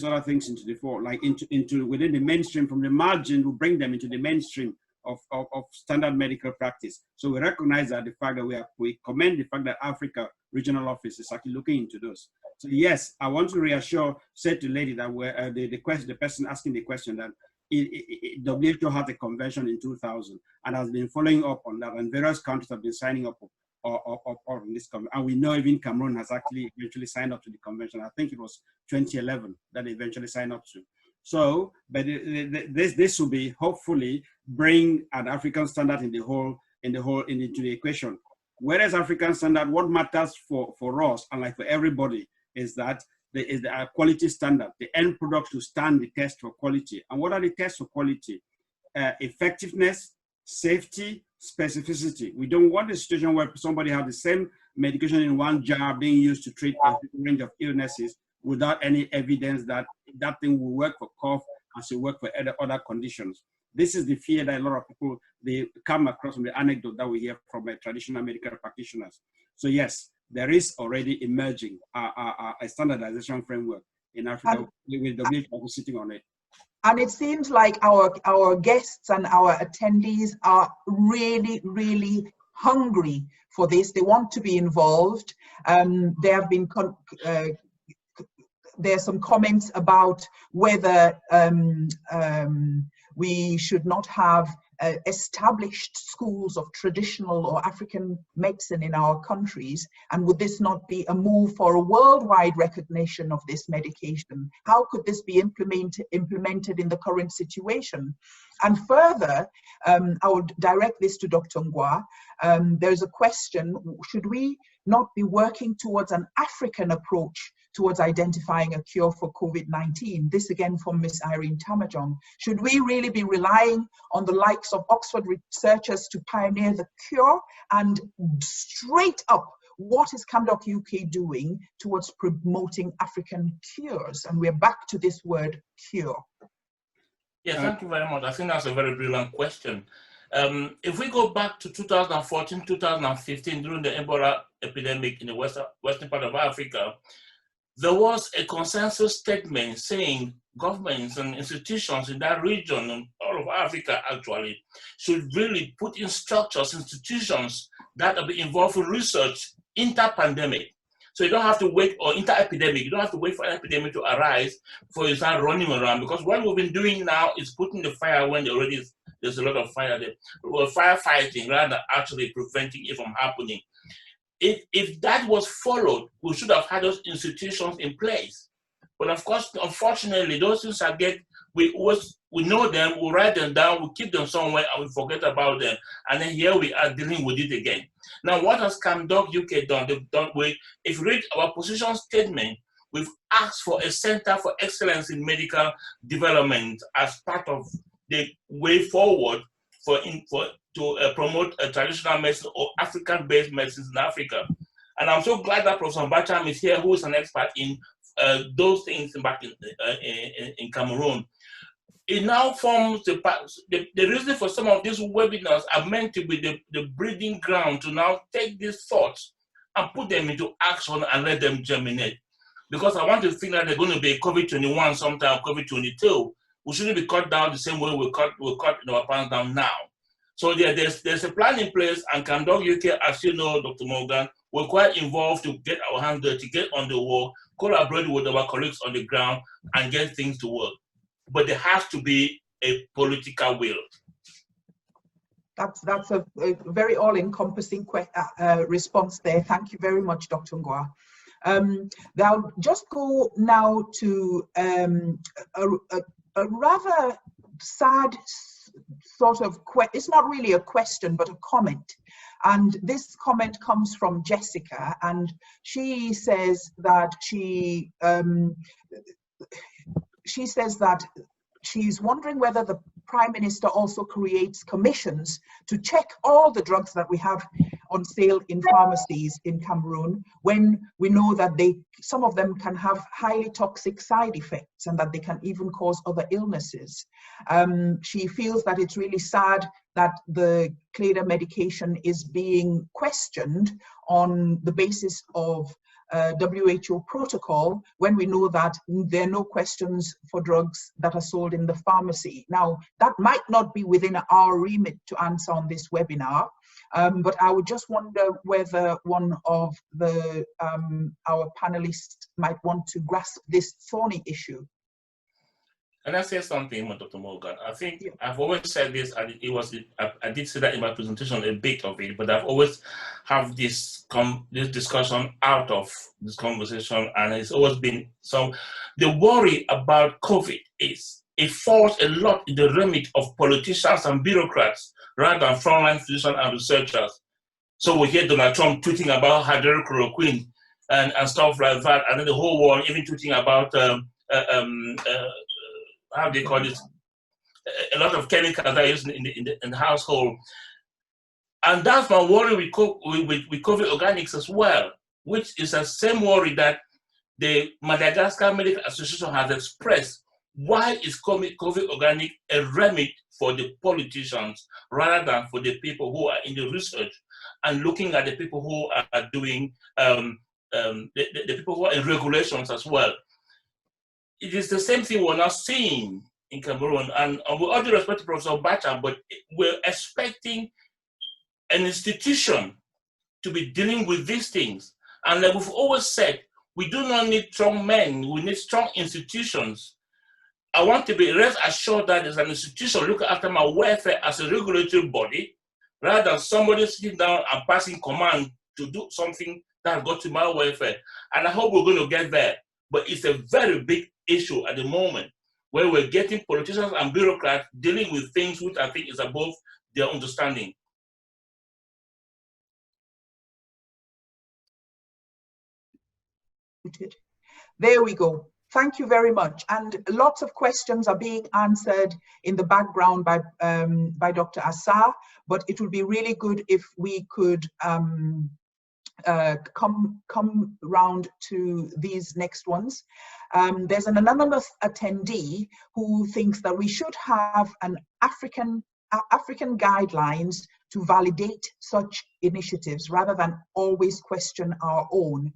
other things into the fore, like into within the mainstream. From the margin, we bring them into the mainstream of standard medical practice. So we recognize that the fact that we commend the fact that Africa Regional Office is actually looking into those. So yes, I want to reassure, say to the lady that the person asking the question, that WHO had a convention in 2000 and has been following up on that, and various countries have been signing up on this convention. And we know even Cameroon has actually eventually signed up to the convention. I think it was 2011 that they eventually signed up to. So, but this will be hopefully bring an African standard into the equation. Whereas African standard, what matters for us and like for everybody is that there is the quality standard. The end product to stand the test for quality. And what are the tests for quality? Effectiveness, safety, specificity. We don't want a situation where somebody has the same medication in one jar being used to treat a range of illnesses without any evidence that that thing will work for cough and should work for other conditions. This is the fear that a lot of people, they come across from the anecdote that we hear from traditional medical practitioners. So yes, there is already emerging a standardization framework in Africa with WHO sitting on it.
And it seems like our guests and our attendees are really, really hungry for this. They want to be involved. There have been there's some comments about whether we should not have established schools of traditional or African medicine in our countries, and would this not be a move for a worldwide recognition of this medication? How could this be implemented in the current situation? And further, I would direct this to Dr. Ngwa. There's a question, should we not be working towards an African approach towards identifying a cure for COVID-19? This again from Ms. Irene Tamajong. Should we really be relying on the likes of Oxford researchers to pioneer the cure, and straight up what is CamDocUK doing towards promoting African cures? And we're back to this word cure.
Yeah, thank you very much. I think that's a very brilliant question. If we go back to 2014, 2015, during the Ebola epidemic in the western part of Africa, there was a consensus statement saying governments and institutions in that region, and all of Africa actually, should really put in structures, institutions that will be involved in research inter-pandemic. So you don't have to wait, or inter-epidemic, you don't have to wait for an epidemic to arise before you start running around, because what we've been doing now is putting the fire when there already is, there's a lot of fire there. We're firefighting rather than actually preventing it from happening. If that was followed, we should have had those institutions in place. But of course, unfortunately, those things we know them, we write them down, we keep them somewhere, and we forget about them. And then here we are dealing with it again. Now, what has CamDocUK done? If you read our position statement, we've asked for a Center for Excellence in Medical Development as part of the way forward to promote a traditional medicine or African-based medicines in Africa. And I'm so glad that Professor Bacham is here, who is an expert in those things back in Cameroon. It now forms the reason for some of these webinars are meant to be the breeding ground to now take these thoughts and put them into action and let them germinate. Because I want to think that they're going to be COVID-21 sometime, COVID-22. We shouldn't be cut down the same way we cut our plans down now. So there's a plan in place, and CamDocUK, as you know, Dr. Morgan, we're quite involved to get our hands dirty, get on the work, collaborate with our colleagues on the ground, and get things to work. But there has to be a political will.
That's a very all-encompassing response there. Thank you very much, Dr. Ngwa. I'll just go now to a rather sad sort of, it's not really a question, but a comment. And this comment comes from Jessica, and she says that she says that she's wondering whether the Prime Minister also creates commissions to check all the drugs that we have on sale in pharmacies in Cameroon, when we know that some of them can have highly toxic side effects and that they can even cause other illnesses. She feels that it's really sad that the Cleda medication is being questioned on the basis of WHO protocol, when we know that there are no questions for drugs that are sold in the pharmacy. Now, that might not be within our remit to answer on this webinar, but I would just wonder whether one of our panelists might want to grasp this thorny issue.
Can I say something, Dr. Morgan? I think I've always said this, and I did say that in my presentation, a bit of it, but I've always have this discussion out of this conversation, and it's always been the worry about COVID is it falls a lot in the remit of politicians and bureaucrats rather than frontline physicians and researchers. So we hear Donald Trump tweeting about hydrochloroquine and stuff like that, and then the whole world even tweeting about how do they call it? A lot of chemicals that are used in the household. And that's my worry with COVID organics as well, which is the same worry that the Madagascar Medical Association has expressed. Why is COVID organic a remit for the politicians rather than for the people who are in the research and looking at the people who are doing, the people who are in regulations as well? It is the same thing we're not seeing in Cameroon. And with all due respect to Professor Bacham, but we're expecting an institution to be dealing with these things. And like we've always said, we do not need strong men, we need strong institutions. I want to be rest assured that there's an institution looking after my welfare as a regulatory body, rather than somebody sitting down and passing command to do something that got to my welfare. And I hope we're going to get there. But it's a very big issue at the moment, where we're getting politicians and bureaucrats dealing with things which I think is above their understanding.
There we go. Thank you very much. And lots of questions are being answered in the background by Dr. Assar, but it would be really good if we could come round to these next ones. There's an anonymous attendee who thinks that we should have an African guidelines to validate such initiatives rather than always question our own.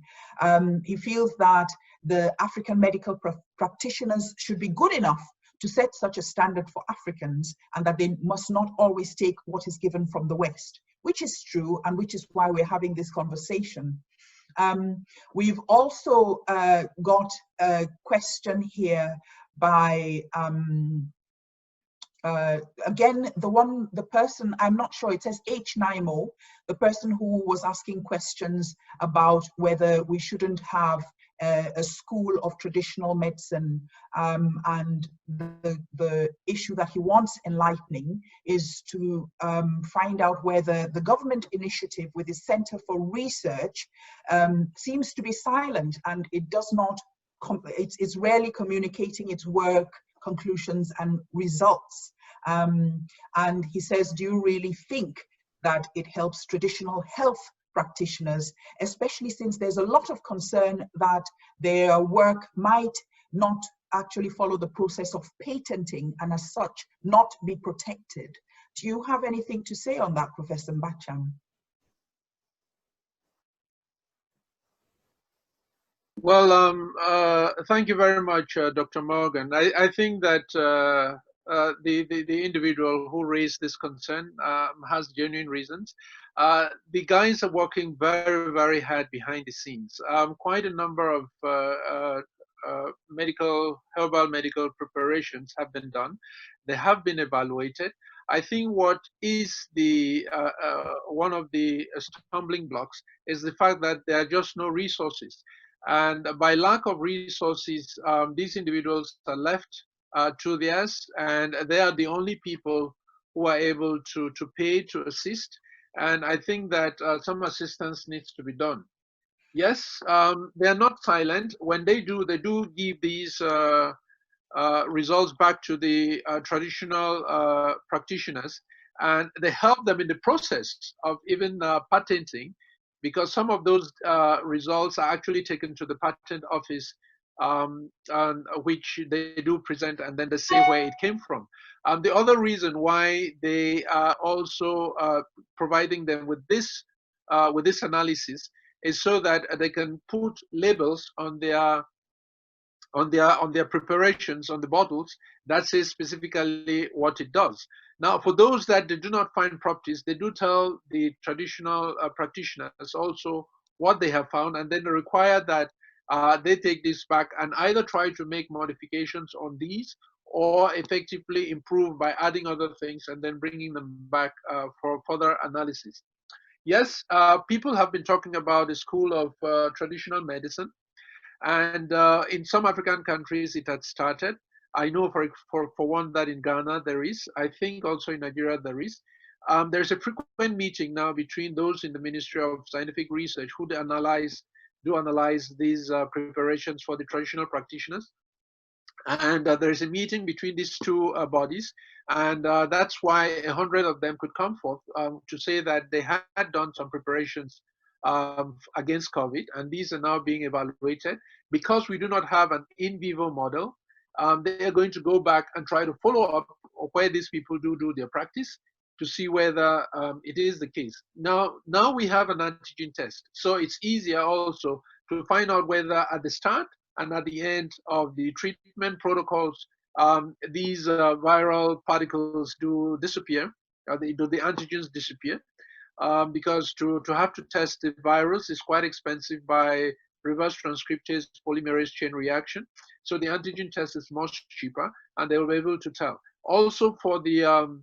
He feels that the African medical practitioners should be good enough to set such a standard for Africans, and that they must not always take what is given from the West, which is true, and which is why we're having this conversation. We've also got a question here by, again, the person, I'm not sure, it says H9O, the person who was asking questions about whether we shouldn't have a school of traditional medicine, and the issue that he wants enlightening is to find out whether the government initiative with the Center for Research seems to be silent, and it does not, it's rarely communicating its work, conclusions and results. And he says, do you really think that it helps traditional health practitioners, especially since there's a lot of concern that their work might not actually follow the process of patenting and as such not be protected? Do you have anything to say on that, Professor Mbacham?
Well, thank you very much, Dr. Morgan. I think that the individual who raised this concern has genuine reasons. The guys are working very, very hard behind the scenes. Quite a number of herbal medical preparations have been done. They have been evaluated. I think what is the one of the stumbling blocks is the fact that there are just no resources. And by lack of resources, these individuals are left to theirs, and they are the only people who are able to pay to assist. And I think that some assistance needs to be done. Yes, they are not silent. When they do give these results back to the traditional practitioners, and they help them in the process of even patenting, because some of those results are actually taken to the patent office, which they do present, and then they say where it came from. The other reason why they are also providing them with this analysis is so that they can put labels on their preparations, on the bottles, that says specifically what it does. Now, for those that they do not find properties, they do tell the traditional practitioners also what they have found, and then they require that they take this back and either try to make modifications on these, or effectively improve by adding other things and then bringing them back for further analysis. Yes, people have been talking about the school of traditional medicine. And in some African countries, it had started. I know for one that in Ghana there is. I think also in Nigeria there is. There's a frequent meeting now between those in the Ministry of Scientific Research who do analyze these preparations for the traditional practitioners. And there is a meeting between these two bodies, and that's why 100 of them could come forth to say that they had done some preparations against COVID, and these are now being evaluated. Because we do not have an in vivo model, they are going to go back and try to follow up where these people do their practice to see whether it is the case. Now we have an antigen test, so it's easier also to find out whether at the start and at the end of the treatment protocols, these viral particles do disappear, do the antigens disappear? Because to have to test the virus is quite expensive by reverse transcriptase polymerase chain reaction. So the antigen test is much cheaper, and they will be able to tell. Also for the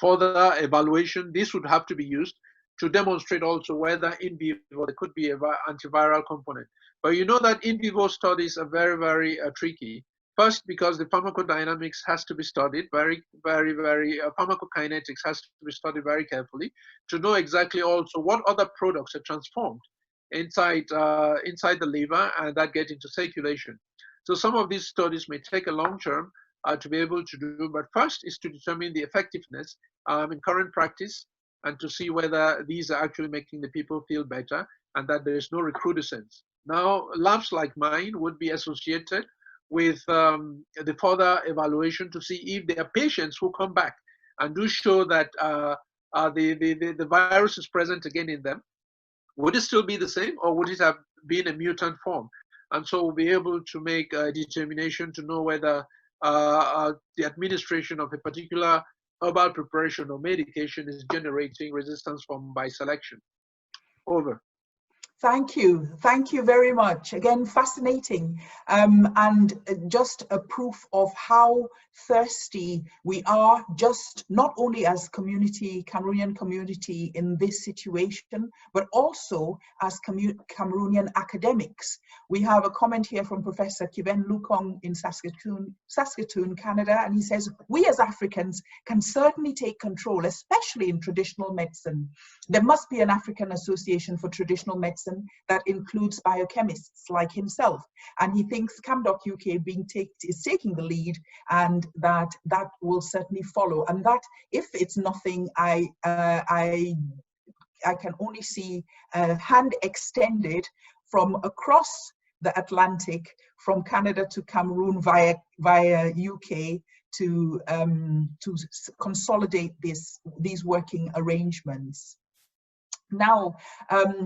evaluation, this would have to be used to demonstrate also whether in vivo there could be an antiviral component. But you know that in vivo studies are very, very tricky. First, because the pharmacodynamics has to be studied very, very, pharmacokinetics has to be studied very carefully to know exactly also what other products are transformed inside the liver and that get into circulation. So some of these studies may take a long term to be able to do, but first is to determine the effectiveness in current practice and to see whether these are actually making the people feel better and that there is no recrudescence. Now, labs like mine would be associated with the further evaluation to see if there are patients who come back and do show that the virus is present again in them. Would it still be the same, or would it have been a mutant form? And so we'll be able to make a determination to know whether the administration of a particular herbal preparation or medication is generating resistance form by selection. Over.
Thank you very much. Again, fascinating, and just a proof of how thirsty we are, just not only as community, Cameroonian community in this situation, but also as Cameroonian academics. We have a comment here from Professor Kiben Lukong in Saskatoon, Canada, and he says, we as Africans can certainly take control, especially in traditional medicine. There must be an African Association for Traditional Medicine that includes biochemists like himself, and he thinks CamDocUK is taking the lead, and that will certainly follow, and that if it's nothing, I can only see a hand extended from across the Atlantic, from Canada to Cameroon via UK, to consolidate these working arrangements. Now,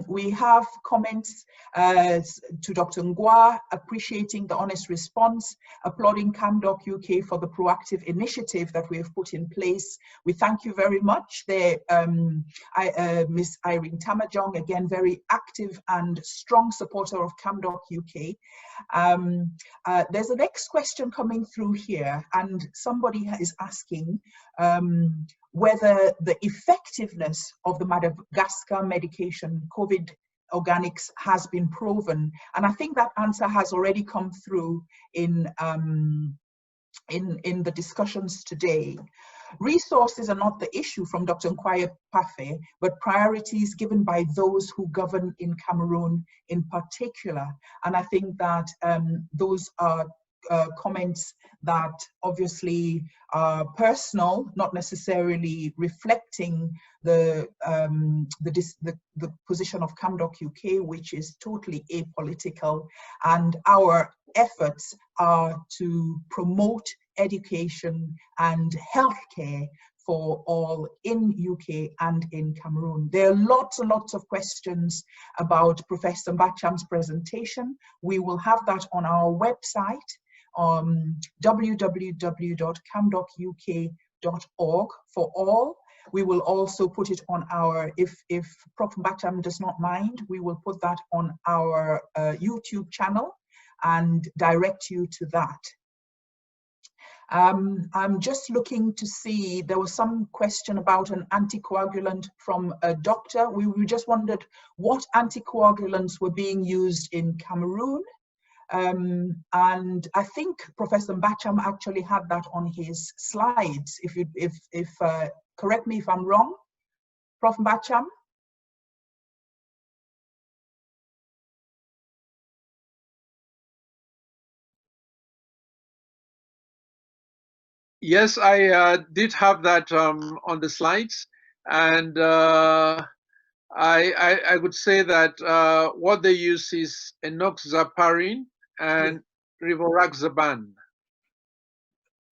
we have comments to Dr. Ngwa, appreciating the honest response, applauding CamDocUK for the proactive initiative that we have put in place. We thank you very much. There, Ms. Irene Tamajong, again, very active and strong supporter of CamDocUK. There's a next question coming through here, and somebody is asking whether the effectiveness of the Madagascar medication, COVID organics, has been proven. And I think that answer has already come through in the discussions today. Resources are not the issue from Dr. Nkwaye Pafe, but priorities given by those who govern in Cameroon in particular. And I think that those are comments that obviously are personal, not necessarily reflecting the position of CamDocUK, which is totally apolitical, and our efforts are to promote education and healthcare for all in UK and in Cameroon. There are lots and lots of questions about Professor Mbacham's presentation. We will have that on our website, www.camdocuk.org for all. We will also put it on our, if Prof. Mbacham does not mind, we will put that on our YouTube channel and direct you to that. I'm just looking to see, there was some question about an anticoagulant from a doctor. We just wondered what anticoagulants were being used in Cameroon. And I think Professor Mbacham actually had that on his slides. Correct me if I'm wrong, Prof. Mbacham?
Yes, I did have that on the slides, and I would say that what they use is enoxaparin and rivaroxaban.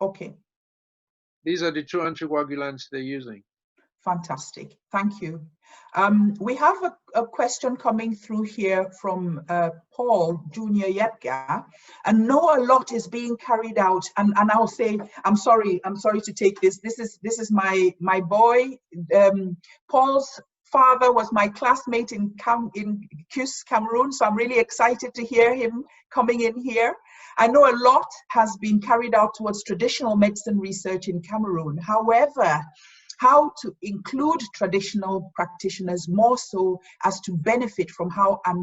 Okay.
These are the two anticoagulants they're using.
Fantastic, thank you. We have a question coming through here from Paul Junior Yepga, and know a lot is being carried out. And I'll say, I'm sorry to take this. This is my boy. Paul's father was my classmate in CUS, Cameroon, so I'm really excited to hear him coming in here. I know a lot has been carried out towards traditional medicine research in Cameroon. However, how to include traditional practitioners more so as to benefit from how our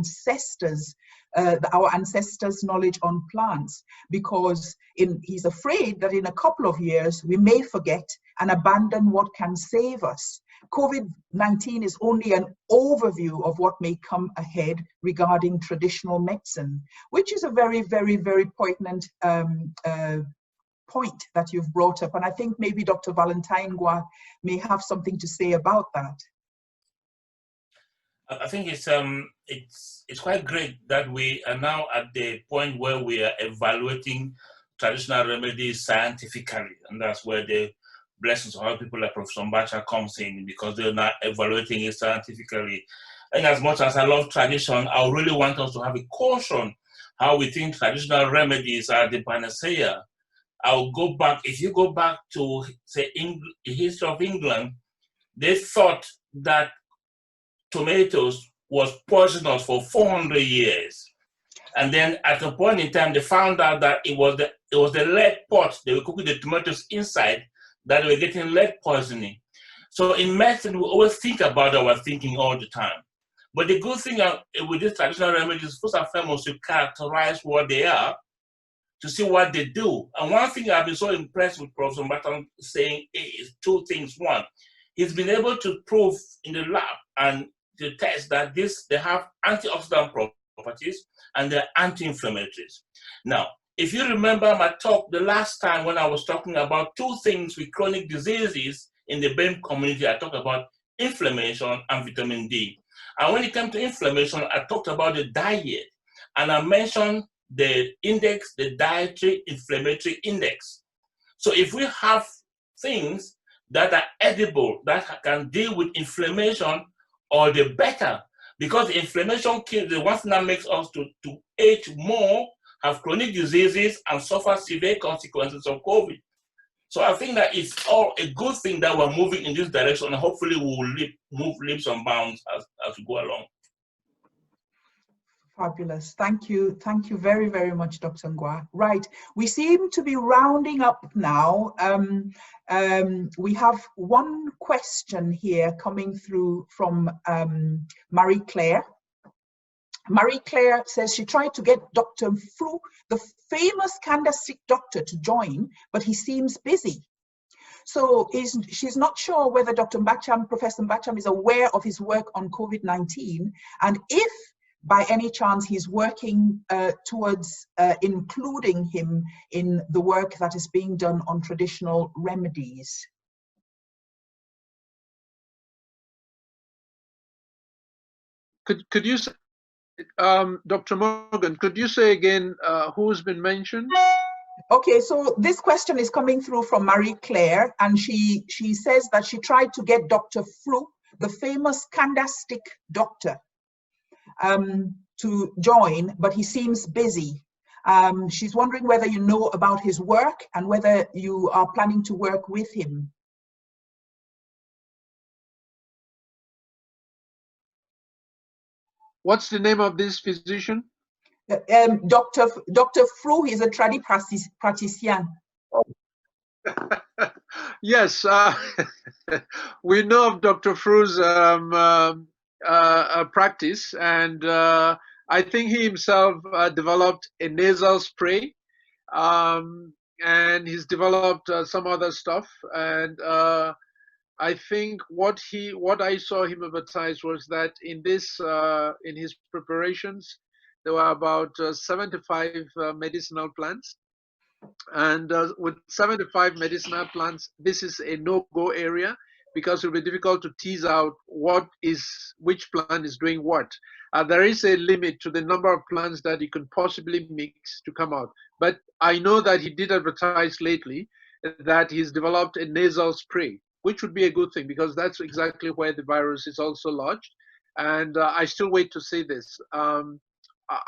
ancestors' knowledge on plants, because he's afraid that in a couple of years we may forget and abandon what can save us. COVID-19 is only an overview of what may come ahead regarding traditional medicine, which is a very, very, very poignant point that you've brought up, and I think maybe Dr. Valentine Gua may have something to say about that.
I think it's quite great that we are now at the point where we are evaluating traditional remedies scientifically, and that's where the blessings of our people like Professor Mbacha comes in, because they're not evaluating it scientifically. And as much as I love tradition, I really want us to have a caution how we think traditional remedies are the panacea. I'll go back, if you go back to, say, the history of England, they thought that tomatoes was poisonous for 400 years. And then at a point in time, they found out that it was the lead pot they were cooking the tomatoes inside that they were getting lead poisoning. So in medicine, we always think about our thinking all the time. But the good thing with these traditional remedies, first and foremost, to characterize what they are, to see what they do. And one thing I've been so impressed with Professor Mbacha saying is two things. One, he's been able to prove in the lab and to test that they have antioxidant properties and they're anti-inflammatories. Now, if you remember my talk the last time when I was talking about two things with chronic diseases in the BEM community, I talked about inflammation and vitamin D. And when it came to inflammation, I talked about the diet, and I mentioned the index, the dietary inflammatory index. So if we have things that are edible, that can deal with inflammation, or the better, because inflammation kills the one thing that makes us to age more, have chronic diseases, and suffer severe consequences of COVID. So I think that it's all a good thing that we're moving in this direction, and hopefully we will move leaps and bounds as we go along.
Fabulous. Thank you. Thank you very, very much, Dr. Ngwa. Right. We seem to be rounding up now. We have one question here coming through from Marie Claire. Marie Claire says she tried to get Dr. Fru, the famous CamDocUK doctor, to join, but he seems busy. So she's not sure whether Dr. Mbacham, Professor Mbacham, is aware of his work on COVID-19, and if by any chance he's working towards including him in the work that is being done on traditional remedies.
Could you say, Dr. Morgan, could you say again who's been mentioned?
Okay, so this question is coming through from Marie Claire, and she says that she tried to get Dr. Fru, the famous CamDocUK doctor, to join, but he seems busy. She's wondering whether you know about his work and whether you are planning to work with him.
What's the name of this physician?
Dr. Fru is a tradi pratician.
Oh. Yes, we know of Dr. Fru's practice, and I think he himself developed a nasal spray, and he's developed some other stuff, and I think what I saw him advertise was that in his preparations there were about 75 medicinal plants, and with 75 medicinal plants, this is a no-go area, because it will be difficult to tease out which plant is doing what. There is a limit to the number of plants that you can possibly mix to come out. But I know that he did advertise lately that he's developed a nasal spray, which would be a good thing, because that's exactly where the virus is also lodged. And I still wait to see this.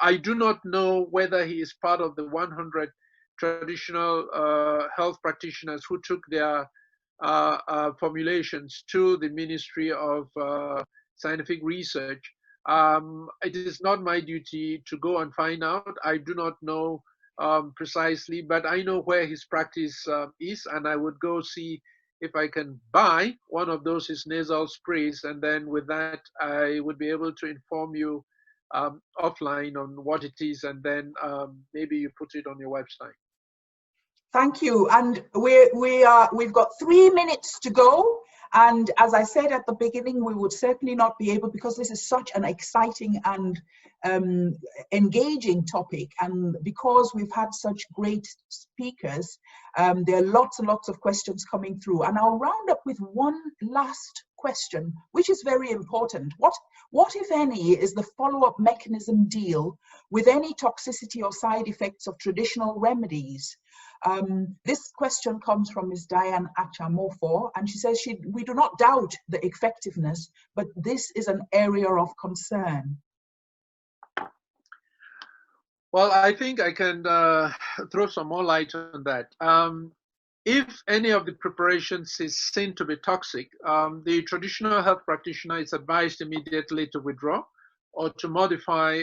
I do not know whether he is part of the 100 traditional health practitioners who took their formulations to the Ministry of Scientific Research. It is not my duty to go and find out. I do not know precisely, but I know where his practice is, and I would go see if I can buy one of his nasal sprays, and then with that I would be able to inform you offline on what it is, and then maybe you put it on your website.
Thank you, and we've got 3 minutes to go, And as I said at the beginning, we would certainly not be able, because this is such an exciting and engaging topic, and because we've had such great speakers, there are lots and lots of questions coming through. And I'll round up with one last question, which is very important. What, if any, is the follow-up mechanism deal with any toxicity or side effects of traditional remedies? This question comes from Ms. Diane Achamofo, and she says, we do not doubt the effectiveness, but this is an area of concern.
Well, I think I can throw some more light on that. If any of the preparations is seen to be toxic, the traditional health practitioner is advised immediately to withdraw or to modify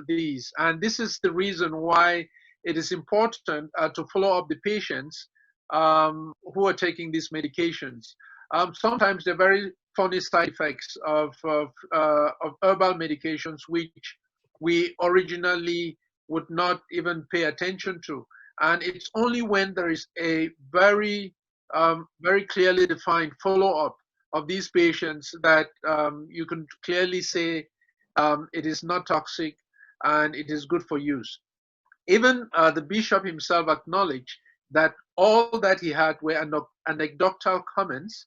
these. And this is the reason why it is important to follow up the patients who are taking these medications. Sometimes there are very funny side effects of herbal medications, which we originally would not even pay attention to. And it's only when there is a very, very clearly defined follow-up of these patients that you can clearly say it is not toxic and it is good for use. Even the bishop himself acknowledged that all that he had were anecdotal comments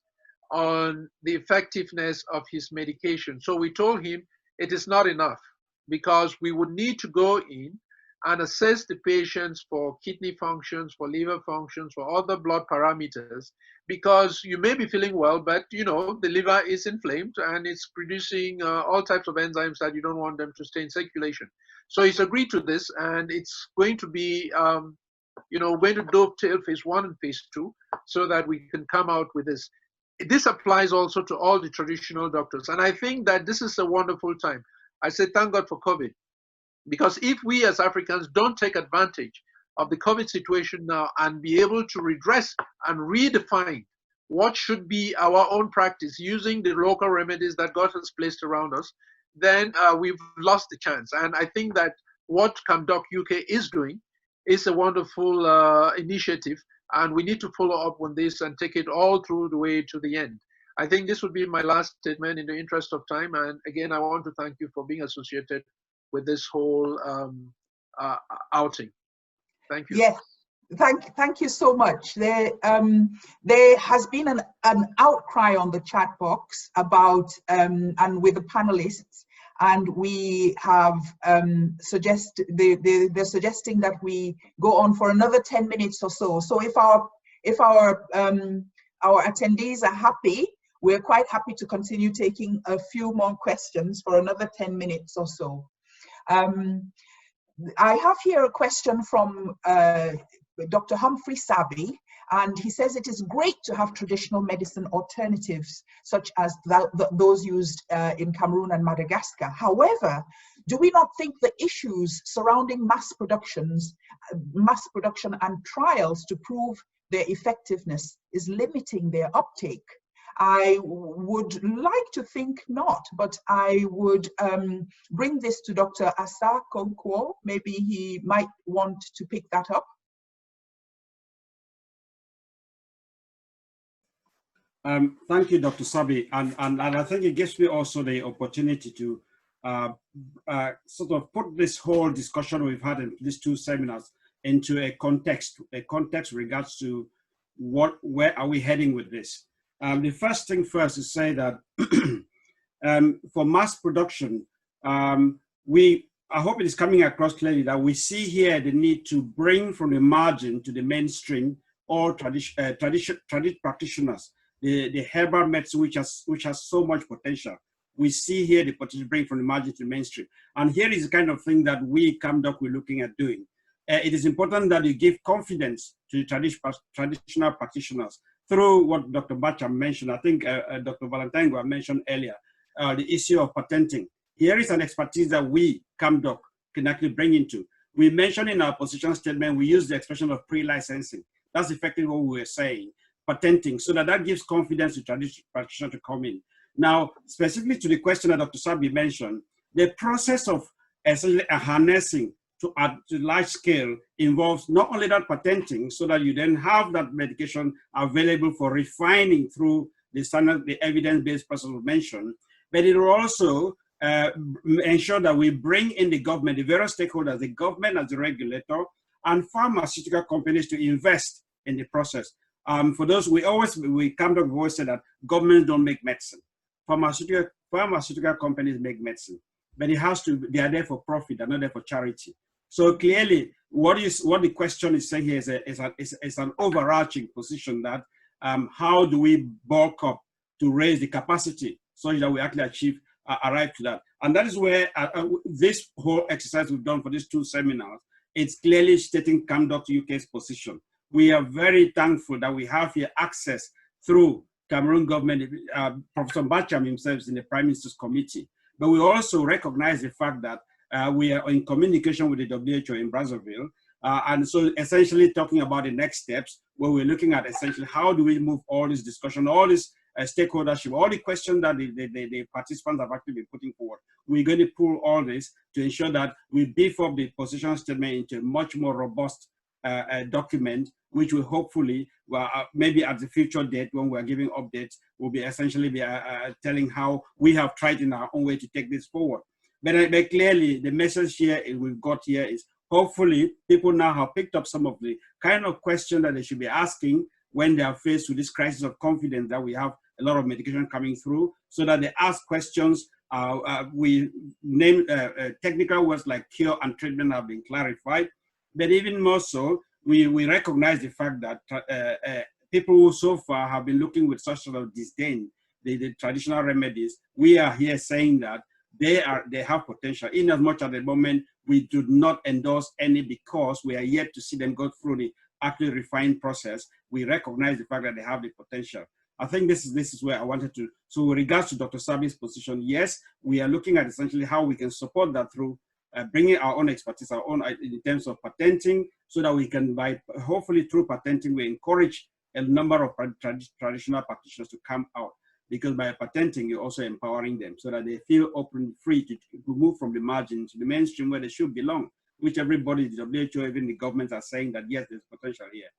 on the effectiveness of his medication. So we told him it is not enough, because we would need to go in and assess the patients for kidney functions, for liver functions, for other blood parameters, because you may be feeling well, but you know the liver is inflamed and it's producing all types of enzymes that you don't want them to stay in circulation. So he's agreed to this, and it's going to be, going to dovetail phase 1 and phase 2 so that we can come out with this. This applies also to all the traditional doctors, and I think that this is a wonderful time. I say thank God for COVID, because if we as Africans don't take advantage of the COVID situation now and be able to redress and redefine what should be our own practice using the local remedies that God has placed around us, then we've lost the chance. And I think that what CamDocUK is doing is a wonderful initiative, and we need to follow up on this and take it all through the way to the end. I think this would be my last statement in the interest of time. And again, I want to thank you for being associated with this whole outing. Thank you.
Yes, thank you so much. There has been an outcry on the chat box about and with the panelists, and we have they're suggesting that we go on for another 10 minutes or so. So if our attendees are happy, we're quite happy to continue taking a few more questions for another 10 minutes or so. I have here a question from Dr. Humphrey Sabi, and he says it is great to have traditional medicine alternatives such as those used in Cameroon and Madagascar. However, do we not think the issues surrounding mass production and trials to prove their effectiveness is limiting their uptake? I would like to think not, but I would bring this to Dr. Asa Konkwo. Maybe he might want to pick that up.
Thank you, Dr. Sabi. And I think it gives me also the opportunity to sort of put this whole discussion we've had in these two seminars into a context regards to where are we heading with this. The first thing first is say that for mass production, I hope it is coming across clearly that we see here the need to bring from the margin to the mainstream all traditional practitioners, the herbal medicine which has so much potential. We see here the potential to bring from the margin to the mainstream. And here is the kind of thing that we CamDoc we're looking at doing. It is important that you give confidence to the traditional practitioners through what Dr. Bacha mentioned. I think Dr. Valentine mentioned earlier, the issue of patenting. Here is an expertise that we, CamDoc, can actually bring into. We mentioned in our position statement, we use the expression of pre-licensing. That's effectively what we were saying, patenting, so that gives confidence to traditional practitioners to come in. Now, specifically to the question that Dr. Sabi mentioned, the process of essentially harnessing to large scale involves not only that patenting, so that you then have that medication available for refining through the standard, the evidence-based process we mentioned, but it will also ensure that we bring in the government, the various stakeholders, the government as the regulator, and pharmaceutical companies to invest in the process. For those, CamDoc always say that governments don't make medicine. Pharmaceutical companies make medicine, but it has to, they are there for profit, they're not there for charity. So clearly, what the question is saying here is an overarching position that how do we bulk up to raise the capacity so that we actually arrive to that. And that is where this whole exercise we've done for these 2 seminars, it's clearly stating CamDocUK's position. We are very thankful that we have here access through Cameroon government. Professor Bacham himself is in the Prime Minister's Committee. But we also recognize the fact that we are in communication with the WHO in Brazzaville. And so essentially talking about the next steps, where we're looking at essentially how do we move all this discussion, all this stakeholdership, all the questions that the participants have actually been putting forward. We're going to pull all this to ensure that we beef up the position statement into a much more robust document, which will hopefully, well, maybe at the future date when we're giving updates, will be essentially telling how we have tried in our own way to take this forward. But clearly, the message here we've got here is hopefully people now have picked up some of the kind of questions that they should be asking when they are faced with this crisis of confidence that we have a lot of medication coming through, so that they ask questions. We name technical words like cure and treatment have been clarified, but even more so, we recognize the fact that people who so far have been looking with such sort of disdain the traditional remedies. We are here saying that they have potential. In as much at the moment, we do not endorse any because we are yet to see them go through the actually refined process. We recognize the fact that they have the potential. I think this is where I wanted to. So with regards to Dr. Sabi's position, yes, we are looking at essentially how we can support that through bringing our own expertise, our own in terms of patenting, so that we can, hopefully through patenting, we encourage a number of traditional practitioners to come out. Because by patenting, you're also empowering them so that they feel open, free to move from the margin to the mainstream where they should belong, which everybody, the WHO, even the governments are saying that yes, there's potential here.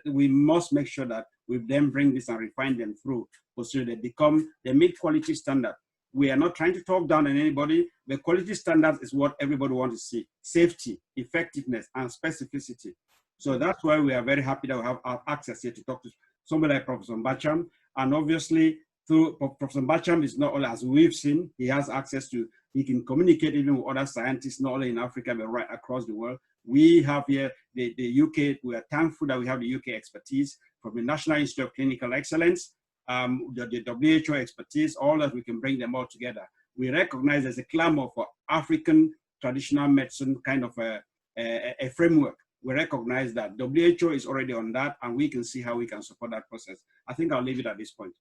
We must make sure that we then bring this and refine them through so they meet quality standard. We are not trying to talk down on anybody. The quality standards is what everybody wants to see: safety, effectiveness, and specificity. So that's why we are very happy that we have access here to talk to somebody like Professor Bacham. And obviously, through Professor Bacham is not only, as we've seen, he has access to, he can communicate even with other scientists, not only in Africa, but right across the world. We have here the UK, we are thankful that we have the UK expertise from the National Institute of Clinical Excellence, the WHO expertise, all that we can bring them all together. We recognize there's a clamor for African traditional medicine kind of a framework. We recognize that WHO is already on that, and we can see how we can support that process. I think I'll leave it at this point.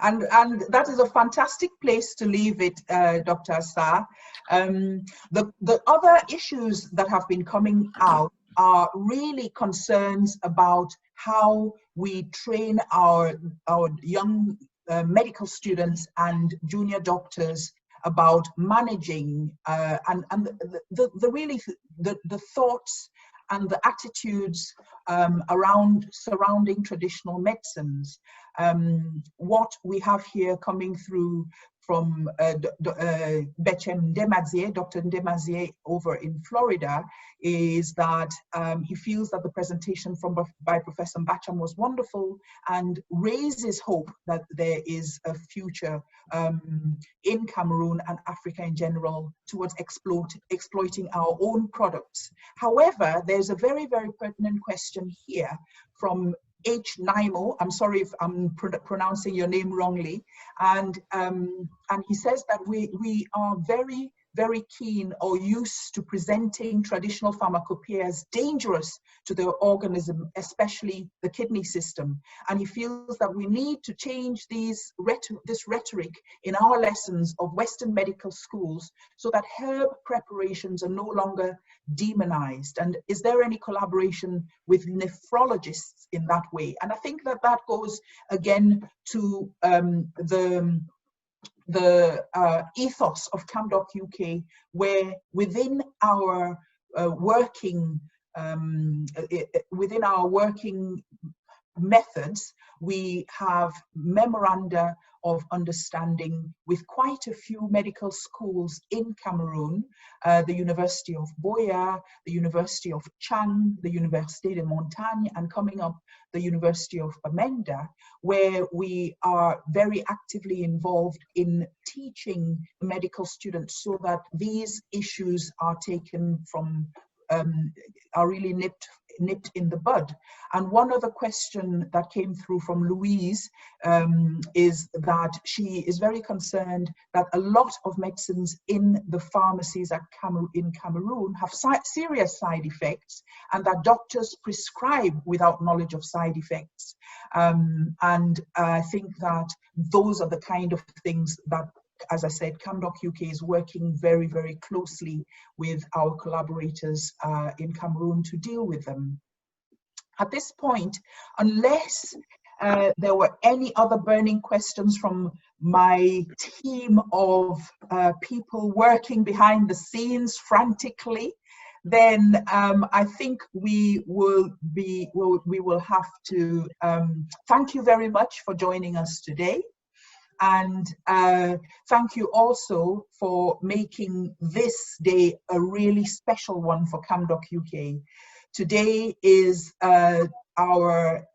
And that is a fantastic place to leave it, Dr. Assar. The other issues that have been coming out are really concerns about how we train our young medical students and junior doctors about managing and the thoughts and the attitudes surrounding traditional medicines. What we have here coming through from Bechem Ndemazie, Dr. Ndemazie over in Florida, is that he feels that the presentation by Professor Bacham was wonderful and raises hope that there is a future in Cameroon and Africa in general towards exploiting our own products. However, there's a very, very pertinent question here from H. Naimo. I'm sorry if I'm pronouncing your name wrongly. And he says that we are very, very keen or used to presenting traditional pharmacopoeia as dangerous to the organism, especially the kidney system. And he feels that we need to change this rhetoric in our lessons of Western medical schools so that herb preparations are no longer demonized. And is there any collaboration with nephrologists in that way? And I think that that goes again to the ethos of CamDocUK, where within our working methods, we have memoranda of understanding with quite a few medical schools in Cameroon, the University of Buea, the University of Chang, the Université de Montagne, and coming up the University of Bamenda, where we are very actively involved in teaching medical students so that these issues are taken from, are really nipped in the bud. And one other question that came through from Louise is that she is very concerned that a lot of medicines in the pharmacies in Cameroon have serious side effects, and that doctors prescribe without knowledge of side effects. And I think that those are the kind of things that, as I said, CamDocUK is working very, very closely with our collaborators in Cameroon to deal with them. At this point, unless there were any other burning questions from my team of people working behind the scenes frantically, then I think we will have to thank you very much for joining us today. And thank you also for making this day a really special one for CamDocUK. Today is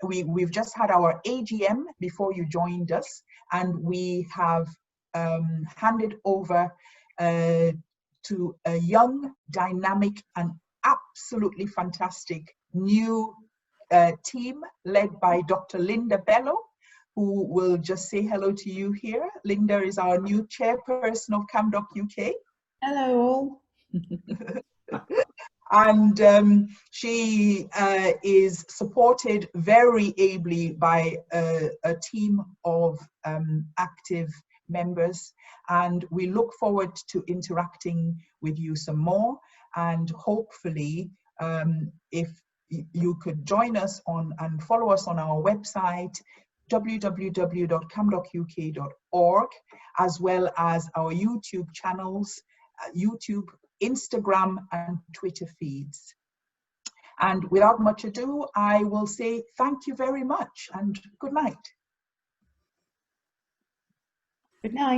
we've just had our AGM before you joined us, and we have handed over to a young, dynamic, and absolutely fantastic new team led by Dr. Linda Bello, who will just say hello to you here. Linda is our new chairperson of CamDocUK.
Hello all.
And she is supported very ably by a team of active members, and we look forward to interacting with you some more. And hopefully, if you could join us on and follow us on our website, www.camdocuk.org, as well as our YouTube channels, YouTube, Instagram, and Twitter feeds. And without much ado, I will say thank you very much and good night.
Good night.